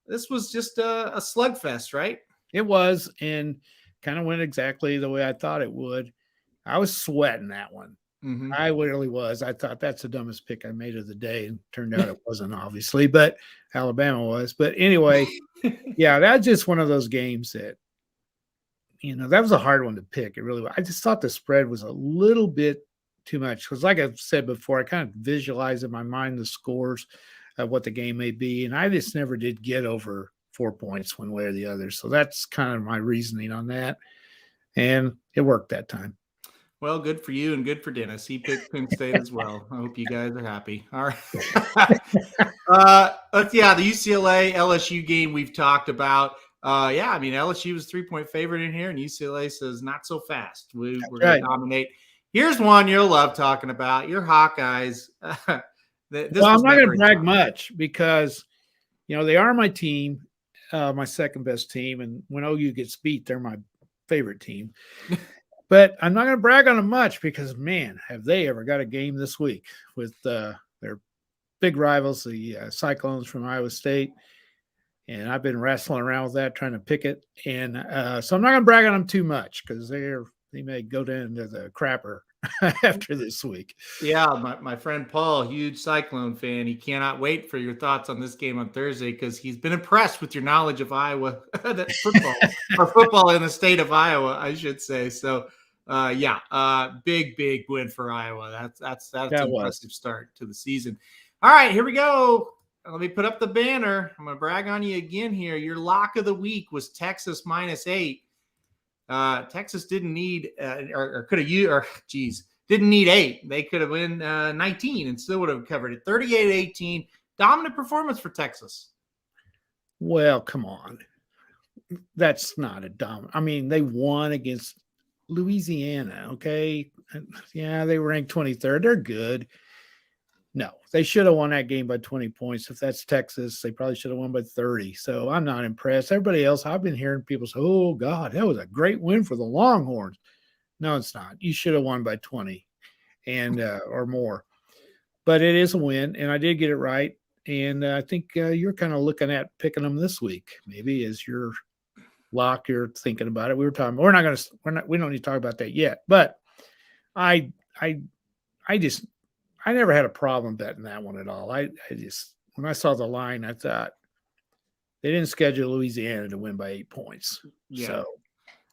[SPEAKER 1] This was just a slugfest, right?
[SPEAKER 3] It was, and kind of went exactly the way I thought it would. I was sweating that one. Mm-hmm. I really was. I thought that's the dumbest pick I made of the day. And turned out it wasn't, obviously, but Alabama was. But anyway, yeah, that's just one of those games that, that was a hard one to pick. It really was. I just thought the spread was a little bit too much because, like I've said before, I kind of visualized in my mind the scores of what the game may be. And I just never did get over 4 points one way or the other. So that's kind of my reasoning on that. And it worked that time.
[SPEAKER 1] Well, good for you and good for Dennis. He picked Penn State as well. I hope you guys are happy. All right. The UCLA LSU game we've talked about. LSU was 3-point favorite in here, and UCLA says not so fast. We're going to dominate. Here's one you'll love talking about. Your Hawkeyes. I'm not
[SPEAKER 3] going to brag much because, they are my team, my second best team, and when OU gets beat, they're my favorite team. But I'm not going to brag on them much because, man, have they ever got a game this week with their big rivals, the Cyclones from Iowa State. And I've been wrestling around with that, trying to pick it. And so I'm not going to brag on them too much because they may go down to the crapper after this week.
[SPEAKER 1] Yeah, my friend Paul, huge Cyclone fan. He cannot wait for your thoughts on this game on Thursday because he's been impressed with your knowledge of Iowa football or football in the state of Iowa, I should say. So, big win for Iowa. That's an impressive start to the season. All right, here we go. Let me put up the banner. I'm going to brag on you again here. Your lock of the week was Texas -8. Texas didn't need didn't need 8. They could have won 19 and still would have covered it. 38-18. Dominant performance for Texas.
[SPEAKER 3] Well, come on. That's not a dominant. I mean, they won against Louisiana, okay? Yeah, they ranked 23rd. They're good. No, they should have won that game by 20 points. If that's Texas, they probably should have won by 30. So I'm not impressed. Everybody else, I've been hearing people say, oh, God, that was a great win for the Longhorns. No, it's not. You should have won by 20 and or more. But it is a win, and I did get it right. And I think you're kind of looking at picking them this week, maybe as your lock. You're thinking about it. We don't need to talk about that yet. But I never had a problem betting that one at all. I just, when I saw the line, I thought they didn't schedule Louisiana to win by 8 points. Yeah. So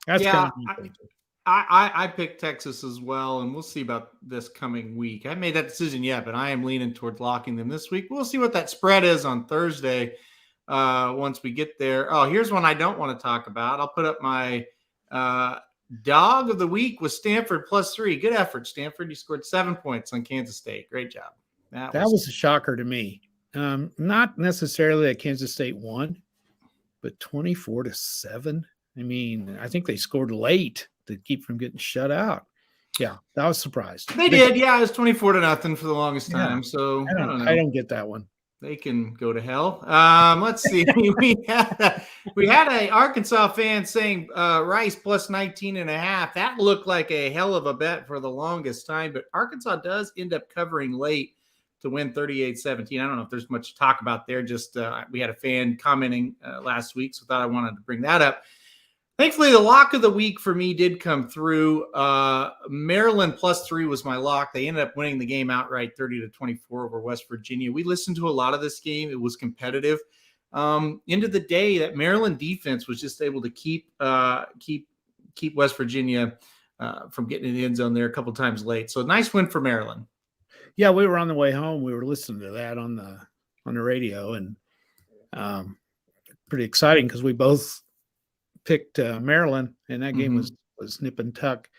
[SPEAKER 3] that's kind of my thinking.
[SPEAKER 1] I picked Texas as well, and we'll see about this coming week. I haven't made that decision yet, but I am leaning towards locking them this week. We'll see what that spread is on Thursday once we get there. Oh, here's one I don't want to talk about. I'll put up my dog of the week was Stanford +3. Good effort, Stanford. You scored 7 points on Kansas State. Great job.
[SPEAKER 3] That was a shocker to me. Not necessarily that Kansas State won, but 24-7. I mean, I think they scored late to keep from getting shut out. Yeah, I was surprised.
[SPEAKER 1] They did. Yeah, it was 24-0 for the longest time. So
[SPEAKER 3] I don't know. I don't get that one.
[SPEAKER 1] They can go to hell. Let's see. we had a Arkansas fan saying Rice +19.5. That looked like a hell of a bet for the longest time, but Arkansas does end up covering late to win 38-17. I don't know if there's much to talk about there. Just we had a fan commenting last week, so thought I wanted to bring that up. Thankfully, the lock of the week for me did come through. Maryland +3 was my lock. They ended up winning the game outright 30-24 over West Virginia. We listened to a lot of this game. It was competitive. End of the day, that Maryland defense was just able to keep West Virginia from getting in the end zone there a couple times late. So nice win for Maryland.
[SPEAKER 3] Yeah, we were on the way home. We were listening to that on the radio, and pretty exciting because we both picked Maryland, and that game was nip and tuck.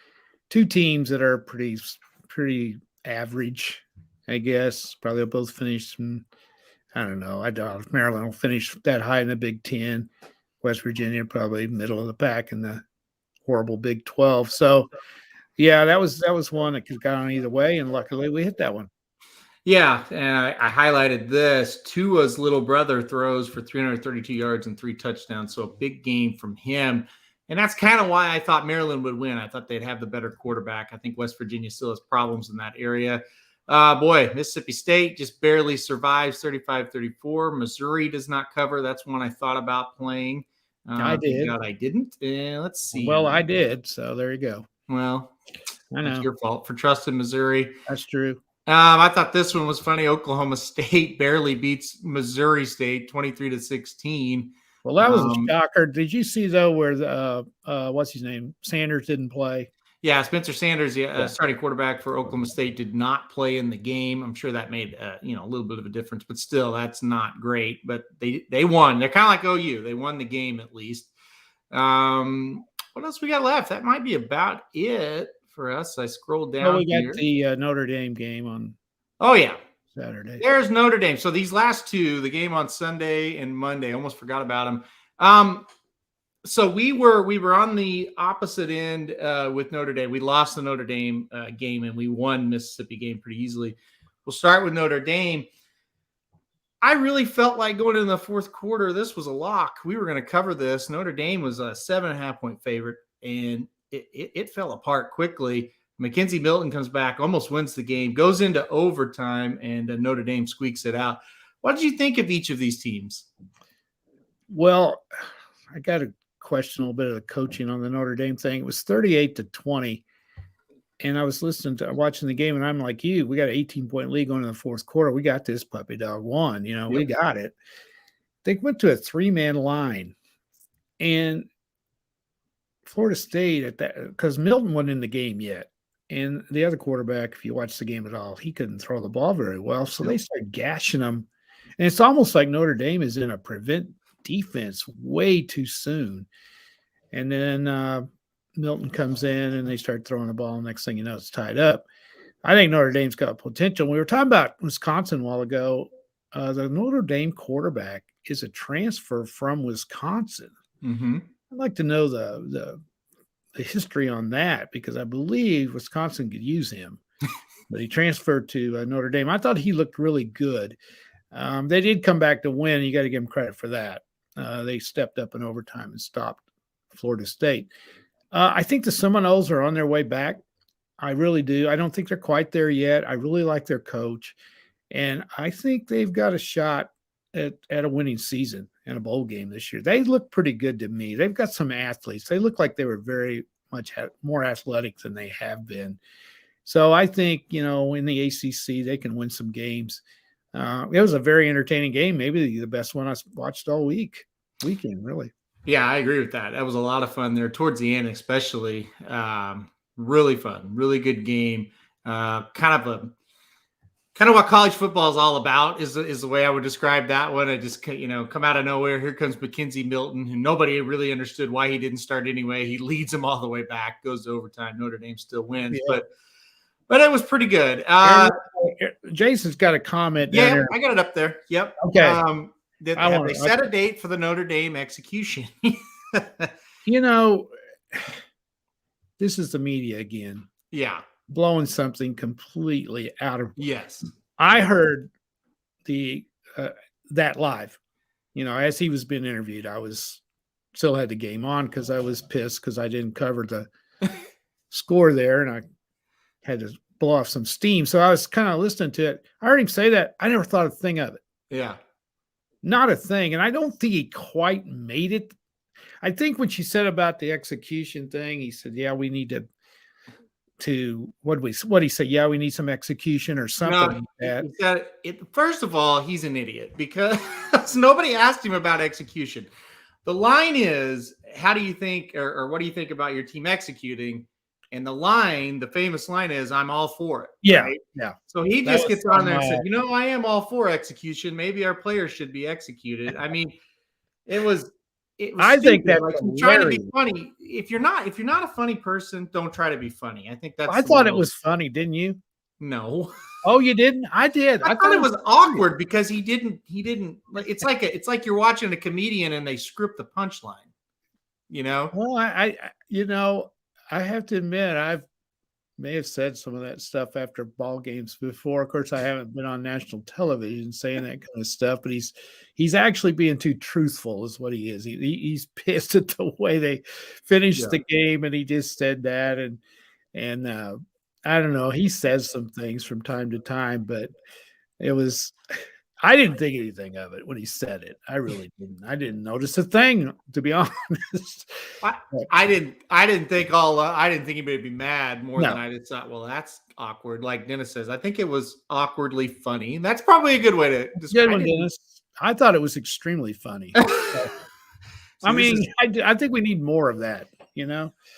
[SPEAKER 3] Two teams that are pretty average, I guess. Probably both finished. I don't know. I doubt if Maryland will finish that high in the Big Ten. West Virginia probably middle of the pack in the horrible Big 12. So, yeah, that was one that could have gone either way, and luckily we hit that one.
[SPEAKER 1] Yeah, and I highlighted this. Tua's little brother throws for 332 yards and 3 touchdowns, so a big game from him. And that's kind of why I thought Maryland would win. I thought they'd have the better quarterback. I think West Virginia still has problems in that area. Boy, Mississippi State just barely survives 35-34. Missouri does not cover. That's one I thought about playing.
[SPEAKER 3] I did.
[SPEAKER 1] God, I didn't. Let's see.
[SPEAKER 3] Well, I did, so there you go.
[SPEAKER 1] Well,
[SPEAKER 3] I know.
[SPEAKER 1] it's your fault for trusting Missouri.
[SPEAKER 3] That's true.
[SPEAKER 1] I thought this one was funny. Oklahoma State barely beats Missouri State 23-16.
[SPEAKER 3] Well, that was a shocker. Did you see though where what's his name, Sanders didn't play?
[SPEAKER 1] Yeah, Spencer Sanders, starting quarterback for Oklahoma State, did not play in the game. I'm sure that made a little bit of a difference, but still, that's not great. But they won. They're kind of like OU. They won the game at least. What else we got left? That might be about it for us. I scrolled down.
[SPEAKER 3] We got the Notre Dame game on.
[SPEAKER 1] Oh yeah,
[SPEAKER 3] Saturday.
[SPEAKER 1] There's Notre Dame. So these last two, the game on Sunday and Monday, I almost forgot about them. So we were on the opposite end with Notre Dame. We lost the Notre Dame game and we won Mississippi game pretty easily. We'll start with Notre Dame. I really felt like going into the fourth quarter, this was a lock. We were going to cover this. Notre Dame was a 7.5-point favorite, and it fell apart quickly. Mackenzie Milton comes back, almost wins the game, goes into overtime, and Notre Dame squeaks it out. What did you think of each of these teams?
[SPEAKER 3] Well, I got to question a little bit of the coaching on the Notre Dame thing. It was 38-20, and I was watching the game, and I'm like, we got an 18-point lead going in the fourth quarter. We got this puppy dog won. We got it. They went to a 3-man line, and Florida State at that, because Milton wasn't in the game yet. And the other quarterback, if you watch the game at all, he couldn't throw the ball very well. So they started gashing him. And it's almost like Notre Dame is in a prevent defense way too soon. And then Milton comes in and they start throwing the ball. Next thing you know, it's tied up. I think Notre Dame's got potential. We were talking about Wisconsin a while ago. The Notre Dame quarterback is a transfer from Wisconsin.
[SPEAKER 1] Mm-hmm.
[SPEAKER 3] I'd like to know the history on that, because I believe Wisconsin could use him, but he transferred to Notre Dame. I thought he looked really good. They did come back to win. You got to give them credit for that. They stepped up in overtime and stopped Florida State. I think the Seminoles are on their way back. I really do. I don't think they're quite there yet. I really like their coach, and I think they've got a shot at a winning season in a bowl game this year. They look pretty good to me. They've got some athletes. They look like they were very much more athletic than they have been. So I think, in the ACC, they can win some games. It was a very entertaining game, maybe the best one I watched all weekend, really.
[SPEAKER 1] Yeah, I agree with that. That was a lot of fun there towards the end, especially. Really fun, really good game. Kind of what college football is all about is the way I would describe that one. It just, come out of nowhere. Here comes Mackenzie Milton, who nobody really understood why he didn't start anyway. He leads them all the way back, goes to overtime. Notre Dame still wins, but it was pretty good.
[SPEAKER 3] Jason's got a comment.
[SPEAKER 1] Yeah, I got it up there. Yep.
[SPEAKER 3] Okay.
[SPEAKER 1] Have they set a date for the Notre Dame execution?
[SPEAKER 3] This is the media again.
[SPEAKER 1] Yeah.
[SPEAKER 3] Blowing something completely out of.
[SPEAKER 1] Yes.
[SPEAKER 3] I heard that live, as he was being interviewed. I still had the game on because I was pissed because I didn't cover the score there, and I had to blow off some steam. So I was kind of listening to it. I heard him say that. I never thought a thing of it.
[SPEAKER 1] Yeah. Not
[SPEAKER 3] a thing. And I don't think he quite made it. I think when she said about the execution thing, he said, yeah, we need to what he said? Yeah, we need some execution or something like that.
[SPEAKER 1] First of all, he's an idiot because nobody asked him about execution. The line is, how do you think, or what do you think about your team executing? And the famous line is, "I'm all for it."
[SPEAKER 3] Yeah,
[SPEAKER 1] right?
[SPEAKER 3] yeah.
[SPEAKER 1] So he
[SPEAKER 3] That
[SPEAKER 1] just
[SPEAKER 3] was
[SPEAKER 1] gets on there and
[SPEAKER 3] some,
[SPEAKER 1] said, I am all for execution. Maybe our players should be executed. I mean, it was
[SPEAKER 3] I think
[SPEAKER 1] stupid.
[SPEAKER 3] that's
[SPEAKER 1] Like, he's trying to be
[SPEAKER 3] hilarious.
[SPEAKER 1] funny. If you're not a funny person, don't try to be funny. I think that's
[SPEAKER 3] I
[SPEAKER 1] the
[SPEAKER 3] thought it
[SPEAKER 1] world.
[SPEAKER 3] was funny, didn't you?
[SPEAKER 1] No.
[SPEAKER 3] Oh, you didn't? I did.
[SPEAKER 1] I thought it was awkward because he didn't it's like you're watching a comedian and they script the punchline, you know?
[SPEAKER 3] Well, I have to admit, may have said some of that stuff after ball games before. Of course, I haven't been on national television saying that kind of stuff, but he's actually being too truthful, is what he is. He's pissed at the way they finished the game, and he just said that, and I don't know. He says some things from time to time, but it was. I didn't think anything of it when he said it. I really didn't. I didn't notice a thing, to be honest.
[SPEAKER 1] I didn't think anybody would be mad more
[SPEAKER 3] No.
[SPEAKER 1] than I just thought, well, that's awkward. Like Dennis says, I think it was awkwardly funny. That's probably a good way to describe
[SPEAKER 3] Good one,
[SPEAKER 1] it.
[SPEAKER 3] Dennis. I thought it was extremely funny. I mean, I think we need more of that,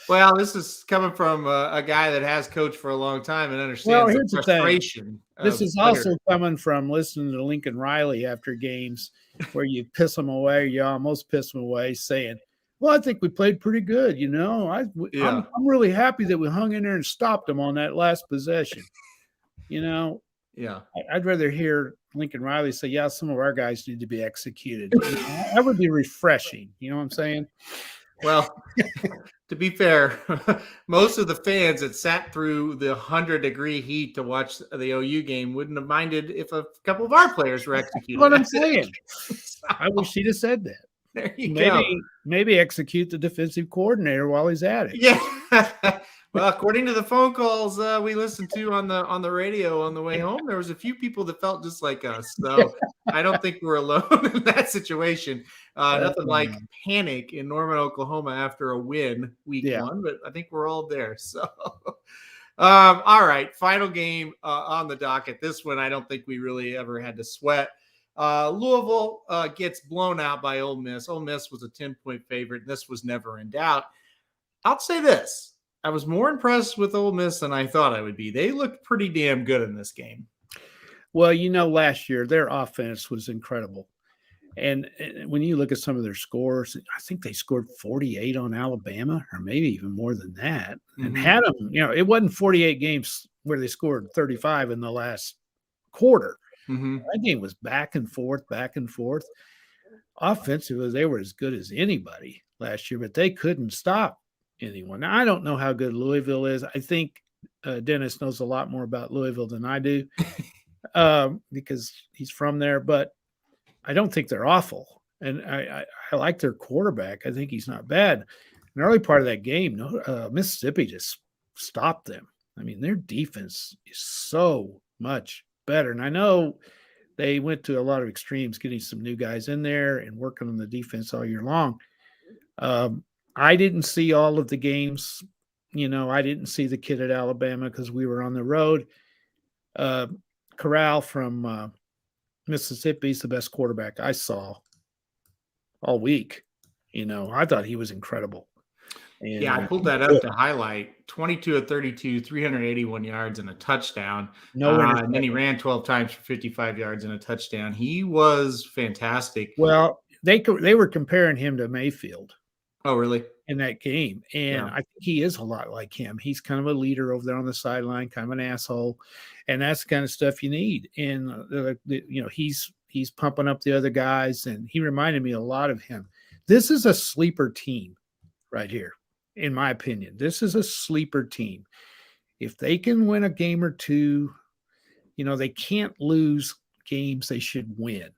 [SPEAKER 1] Well, this is coming from a guy that has coached for a long time and understands
[SPEAKER 3] here's
[SPEAKER 1] the frustration.
[SPEAKER 3] This is also coming from listening to Lincoln Riley after games where you piss them away, you almost piss them away, saying, well, I think we played pretty good, I'm really happy that we hung in there and stopped them on that last possession.
[SPEAKER 1] Yeah.
[SPEAKER 3] I'd rather hear Lincoln Riley say, yeah, some of our guys need to be executed. That would be refreshing. You know what I'm saying?
[SPEAKER 1] Well, to be fair, most of the fans that sat through the 100-degree heat to watch the OU game wouldn't have minded if a couple of our players were executed.
[SPEAKER 3] What I'm saying. I wish he'd have said that.
[SPEAKER 1] There you go.
[SPEAKER 3] Maybe execute the defensive coordinator while he's at it.
[SPEAKER 1] Yeah. Well, according to the phone calls we listened to on the radio on the way home, there was a few people that felt just like us. So I don't think we're alone in that situation. Nothing like panic in Norman, Oklahoma after a win week 1, but I think we're all there. So, all right, final game on the docket. This one I don't think we really ever had to sweat. Louisville gets blown out by Ole Miss. Ole Miss was a 10-point favorite. This was never in doubt. I'll say this. I was more impressed with Ole Miss than I thought I would be. They looked pretty damn good in this game.
[SPEAKER 3] Well, last year, their offense was incredible. And when you look at some of their scores, I think they scored 48 on Alabama, or maybe even more than that. Mm-hmm. And had them, it wasn't 48 games where they scored 35 in the last quarter.
[SPEAKER 1] Mm-hmm.
[SPEAKER 3] That game was back and forth. Offensively, they were as good as anybody last year, but they couldn't stop anyone. Now, I don't know how good Louisville is. I think Dennis knows a lot more about Louisville than I do because he's from there, but I don't think they're awful. And I like their quarterback. I think he's not bad. In the early part of that game, Mississippi just stopped them. I mean, their defense is so much better. And I know they went to a lot of extremes, getting some new guys in there and working on the defense all year long. I didn't see all of the games. I didn't see the kid at Alabama because we were on the road. Corral from Mississippi is the best quarterback I saw all week. I thought he was incredible. And,
[SPEAKER 1] I pulled that up to highlight. 22 of 32, 381 yards and a touchdown. And then he ran 12 times for 55 yards and a touchdown. He was fantastic.
[SPEAKER 3] Well, they were comparing him to Mayfield.
[SPEAKER 1] Oh, really?
[SPEAKER 3] In that game. And I think he is a lot like him. He's kind of a leader over there on the sideline, kind of an asshole. And that's the kind of stuff you need. And, he's pumping up the other guys. And he reminded me a lot of him. This is a sleeper team right here, in my opinion. This is a sleeper team. If they can win a game or two, they can't lose games they should win.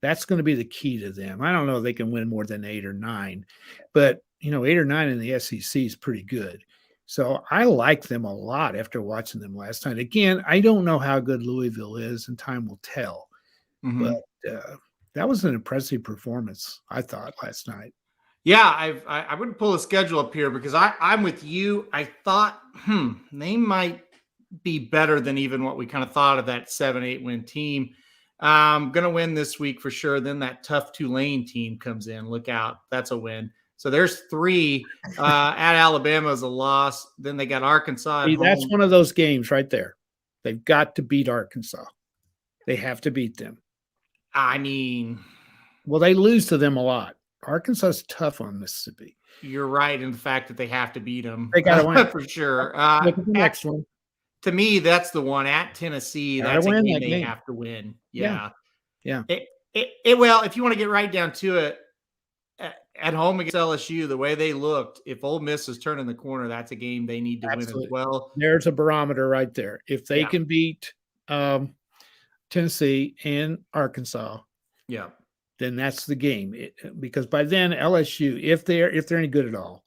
[SPEAKER 3] That's going to be the key to them. I don't know if they can win more than 8 or 9, but 8 or 9 in the SEC is pretty good. So I like them a lot after watching them last night. Again, I don't know how good Louisville is, and time will tell. Mm-hmm. But that was an impressive performance, I thought, last night.
[SPEAKER 1] Yeah, I wouldn't pull a schedule up here because I'm with you. I thought, they might be better than even what we kind of thought of that 7-8 win team. Going to win this week for sure. Then that tough Tulane team comes in. Look out. That's a win. So there's 3. At Alabama is a loss. Then they got Arkansas at
[SPEAKER 3] See,
[SPEAKER 1] home.
[SPEAKER 3] that's one of those games right there. They've got to beat Arkansas. They have to beat them.
[SPEAKER 1] I mean,
[SPEAKER 3] well, they lose to them a lot. Arkansas is tough on Mississippi.
[SPEAKER 1] You're right in the fact that they have to beat them.
[SPEAKER 3] They got to win
[SPEAKER 1] for sure.
[SPEAKER 3] Look at the next one.
[SPEAKER 1] To me, that's the one at Tennessee. That's a game they have to win. Yeah. Well, if you want to get right down to it, at home against LSU, the way they looked, if Ole Miss is turning the corner, that's a game they need to win as well.
[SPEAKER 3] There's a barometer right there. If they can beat Tennessee and Arkansas, then that's the game. Because by then LSU, if they're any good at all,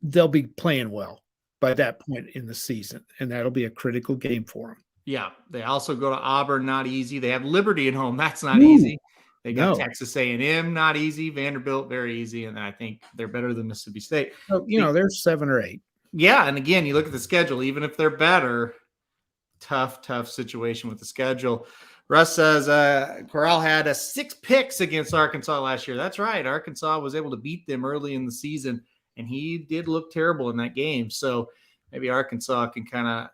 [SPEAKER 3] they'll be playing well by that point in the season, and that'll be a critical game for them.
[SPEAKER 1] Yeah, they also go to Auburn, not easy. They have Liberty at home, that's not easy. They got Texas A&M, not easy. Vanderbilt, very easy, and I think they're better than Mississippi State.
[SPEAKER 3] So, they're 7 or 8.
[SPEAKER 1] Yeah, and again, you look at the schedule. Even if they're better, tough situation with the schedule. Russ says Corral had 6 picks against Arkansas last year. That's right. Arkansas was able to beat them early in the season, and he did look terrible in that game. So maybe Arkansas can kind of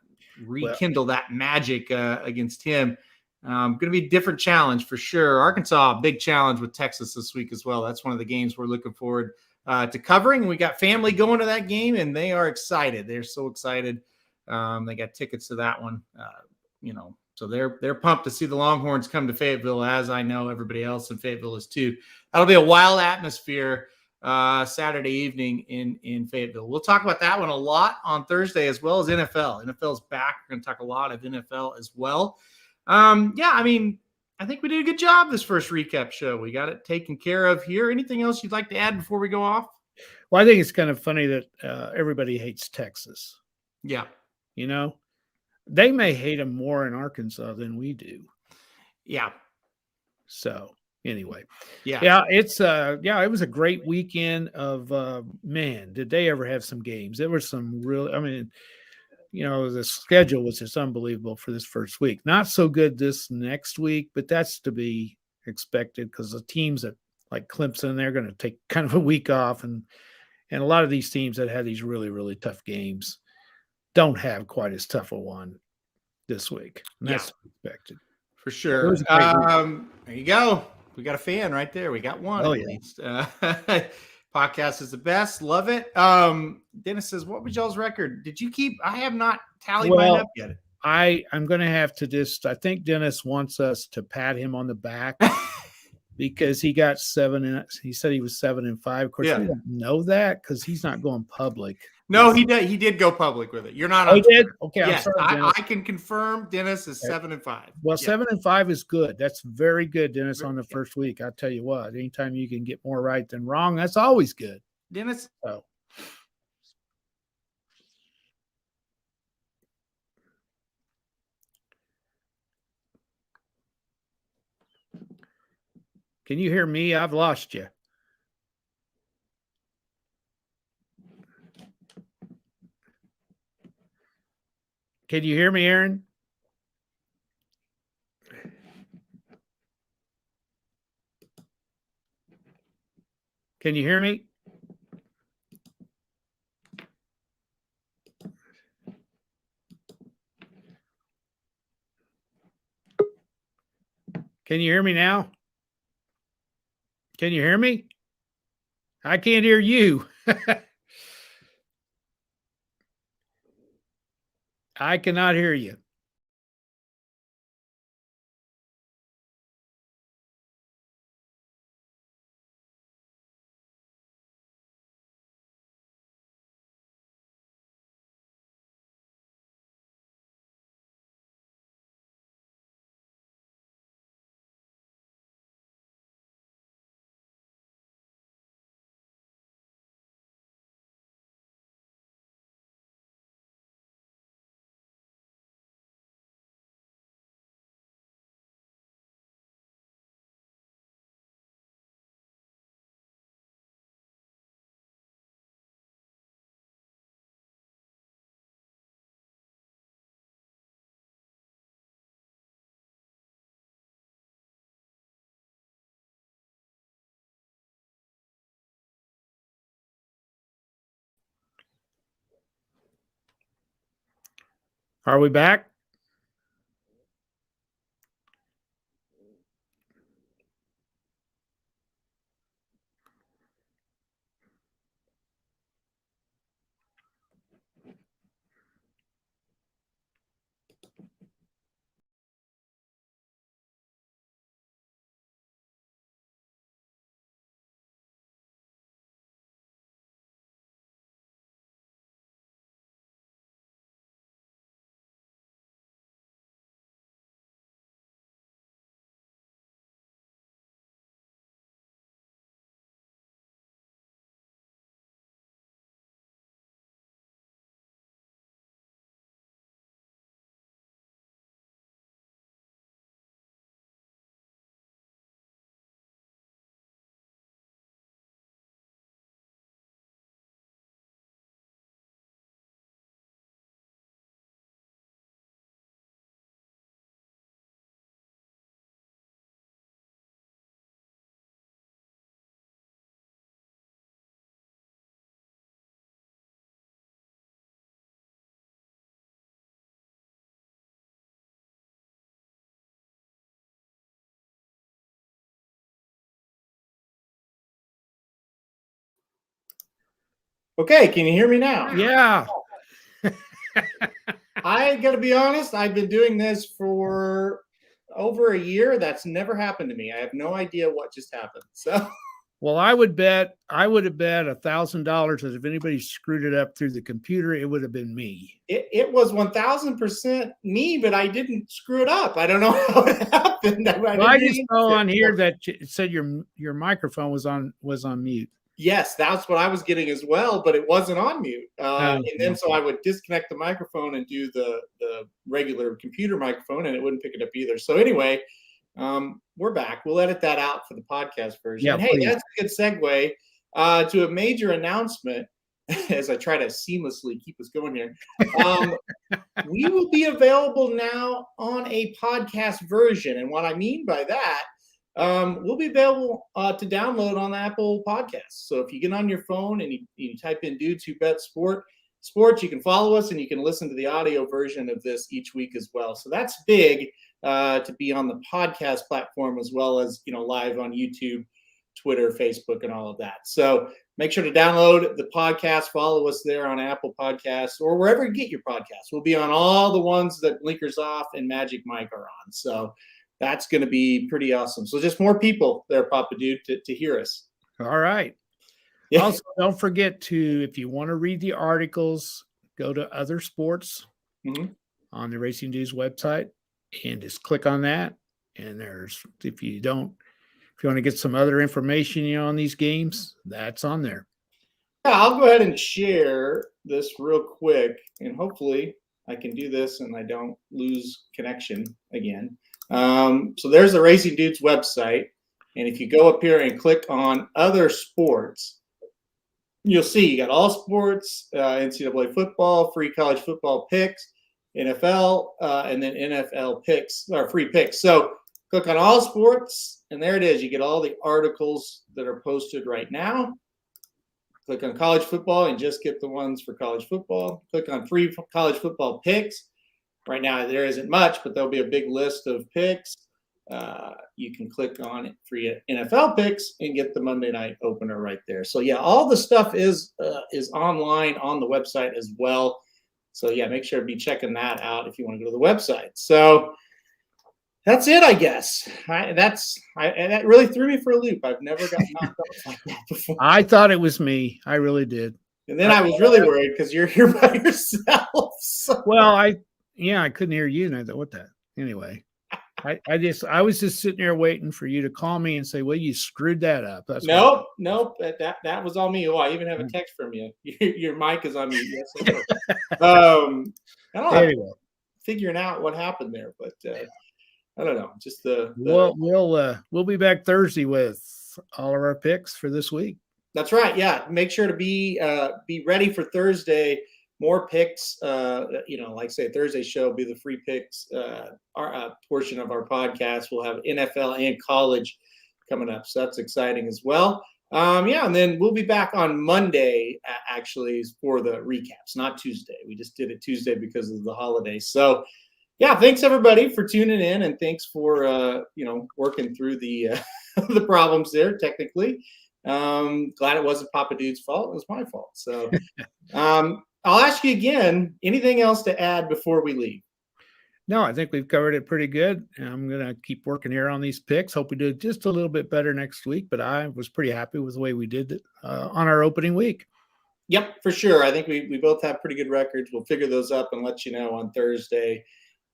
[SPEAKER 1] rekindle that magic against him. Going to be a different challenge for sure. Arkansas, a big challenge with Texas this week as well. That's one of the games we're looking forward to covering. We got family going to that game, and they are excited. They're so excited. They got tickets to that one, so they're pumped to see the Longhorns come to Fayetteville, as I know everybody else in Fayetteville is too. That'll be a wild atmosphere Saturday evening in Fayetteville. We'll talk about that one a lot on Thursday, as well as NFL. NFL's back. We're going to talk a lot of NFL as well. I think we did a good job this first recap show. We got it taken care of here. Anything else you'd like to add before we go off?
[SPEAKER 3] Well, I think it's kind of funny that everybody hates Texas.
[SPEAKER 1] Yeah.
[SPEAKER 3] They may hate them more in Arkansas than we do.
[SPEAKER 1] Yeah.
[SPEAKER 3] So anyway, it was a great weekend of man, did they ever have some games? There were some real, the schedule was just unbelievable for this first week. Not so good this next week, but that's to be expected because the teams that like Clemson, they're going to take kind of a week off, and a lot of these teams that had these really, really tough games don't have quite as tough a one this week. And that's expected.
[SPEAKER 1] For sure. There you go. We got a fan right there. We got one at least. Podcast is the best. Love it. Dennis says, what was y'all's record? Did you keep? I have not tallied mine up yet.
[SPEAKER 3] I'm going to have to I think Dennis wants us to pat him on the back because he got 7. He said he was 7-5. Of course, we don't know that because he's not going public.
[SPEAKER 1] No, he did. He did go public with it. You're not.
[SPEAKER 3] He did. Okay,
[SPEAKER 1] yes,
[SPEAKER 3] I'm sorry,
[SPEAKER 1] I can confirm. Dennis is 7-5.
[SPEAKER 3] Well, 7-5 is good. That's very good, Dennis. On the first week, I'll tell you what. Anytime you can get more right than wrong, that's always good,
[SPEAKER 1] Dennis.
[SPEAKER 3] So. Can you hear me? I've lost you. Can you hear me, Aaron? Can you hear me? Can you hear me now? Can you hear me? I can't hear you. I cannot hear you. Are we back?
[SPEAKER 1] Okay, can you hear me now?
[SPEAKER 3] Yeah.
[SPEAKER 1] I got to be honest, I've been doing this for over a year. That's never happened to me. I have no idea what just happened. So,
[SPEAKER 3] Well, I would have bet $1,000 that if anybody screwed it up through the computer, it would have been me.
[SPEAKER 1] it was 1000% me, but I didn't screw it up. I don't know how it happened.
[SPEAKER 3] I just saw on here that it said your microphone was on mute.
[SPEAKER 1] Yes, that's what I was getting as well, but it wasn't on mute. And then so I would disconnect the microphone and do the regular computer microphone, and it wouldn't pick it up either. So anyway, we're back. We'll edit that out for the podcast version.
[SPEAKER 3] Yeah,
[SPEAKER 1] hey,
[SPEAKER 3] please.
[SPEAKER 1] that's a good segue to a major announcement as I try to seamlessly keep us going here. We will be available now on a podcast version. And what I mean by that, we'll be available to download on Apple Podcasts. So if you get on your phone and you type in Dudes Who Bet Sports, you can follow us and you can listen to the audio version of this each week as well. So that's big to be on the podcast platform as well as, live on YouTube, Twitter, Facebook, and all of that. So make sure to download the podcast, follow us there on Apple Podcasts or wherever you get your podcasts. We'll be on all the ones that Blinkers Off and Magic Mike are on. So that's going to be pretty awesome. So just more people there, Papa Dude, to hear us.
[SPEAKER 3] All right. Yeah. Also, don't forget to, if you want to read the articles, go to Other Sports on the Racing Dudes website and just click on that. And if you want to get some other information on these games, that's on there.
[SPEAKER 1] Yeah, I'll go ahead and share this real quick, and hopefully I can do this and I don't lose connection again. So there's the Racing Dudes website. And if you go up here and click on Other Sports, you'll see you got all sports, NCAA football, free college football picks, NFL, and then NFL picks or free picks. So click on all sports, and there it is. You get all the articles that are posted right now. Click on college football and just get the ones for college football. Click on free college football picks. Right now, there isn't much, but there'll be a big list of picks. You can click on it for NFL picks and get the Monday night opener right there. So, yeah, all the stuff is online on the website as well. So, yeah, make sure to be checking that out if you want to go to the website. So, that's it, I guess. That really threw me for a loop. I've never gotten knocked out like that before.
[SPEAKER 3] I thought it was me. I really did.
[SPEAKER 1] And then I was really worried because you're here by yourself. So.
[SPEAKER 3] Well, I couldn't hear you. And I thought, what the? Anyway, I was just sitting there waiting for you to call me and say, well, you screwed that up. That's
[SPEAKER 1] nope. That was all me. Oh, I even have a text from you. Your mic is on mute. Yes, I don't know. Anyway. Figuring out what happened there, but I don't know. Just
[SPEAKER 3] we'll be back Thursday with all of our picks for this week.
[SPEAKER 1] That's right. Yeah. Make sure to be ready for Thursday. More picks, like say Thursday's show will be the free picks our portion of our podcast. We'll have NFL and college coming up. So that's exciting as well. Yeah, and then we'll be back on Monday, actually, for the recaps, not Tuesday. We just did it Tuesday because of the holidays. So, yeah, thanks everybody for tuning in, and thanks for working through the the problems there technically. Glad it wasn't Papa Dude's fault; it was my fault. So, I'll ask you again. Anything else to add before we leave?
[SPEAKER 3] No, I think we've covered it pretty good. I'm going to keep working here on these picks. Hope we do just a little bit better next week, but I was pretty happy with the way we did it on our opening week.
[SPEAKER 1] Yep, for sure. I think we both have pretty good records. We'll figure those up and let you know on Thursday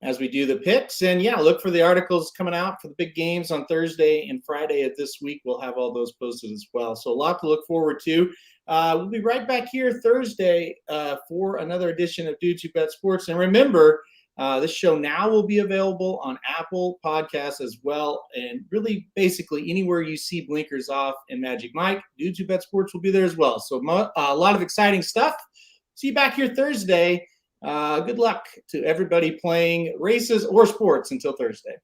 [SPEAKER 1] as we do the picks. And yeah, look for the articles coming out for the big games on Thursday and Friday of this week. We'll have all those posted as well. So a lot to look forward to. We'll be right back here Thursday for another edition of Dudes Who Bet Sports. And remember, this show now will be available on Apple Podcasts as well. And really, basically, anywhere you see blinkers off and Magic Mike, Dudes Who Bet Sports will be there as well. So a lot of exciting stuff. See you back here Thursday. Good luck to everybody playing races or sports until Thursday.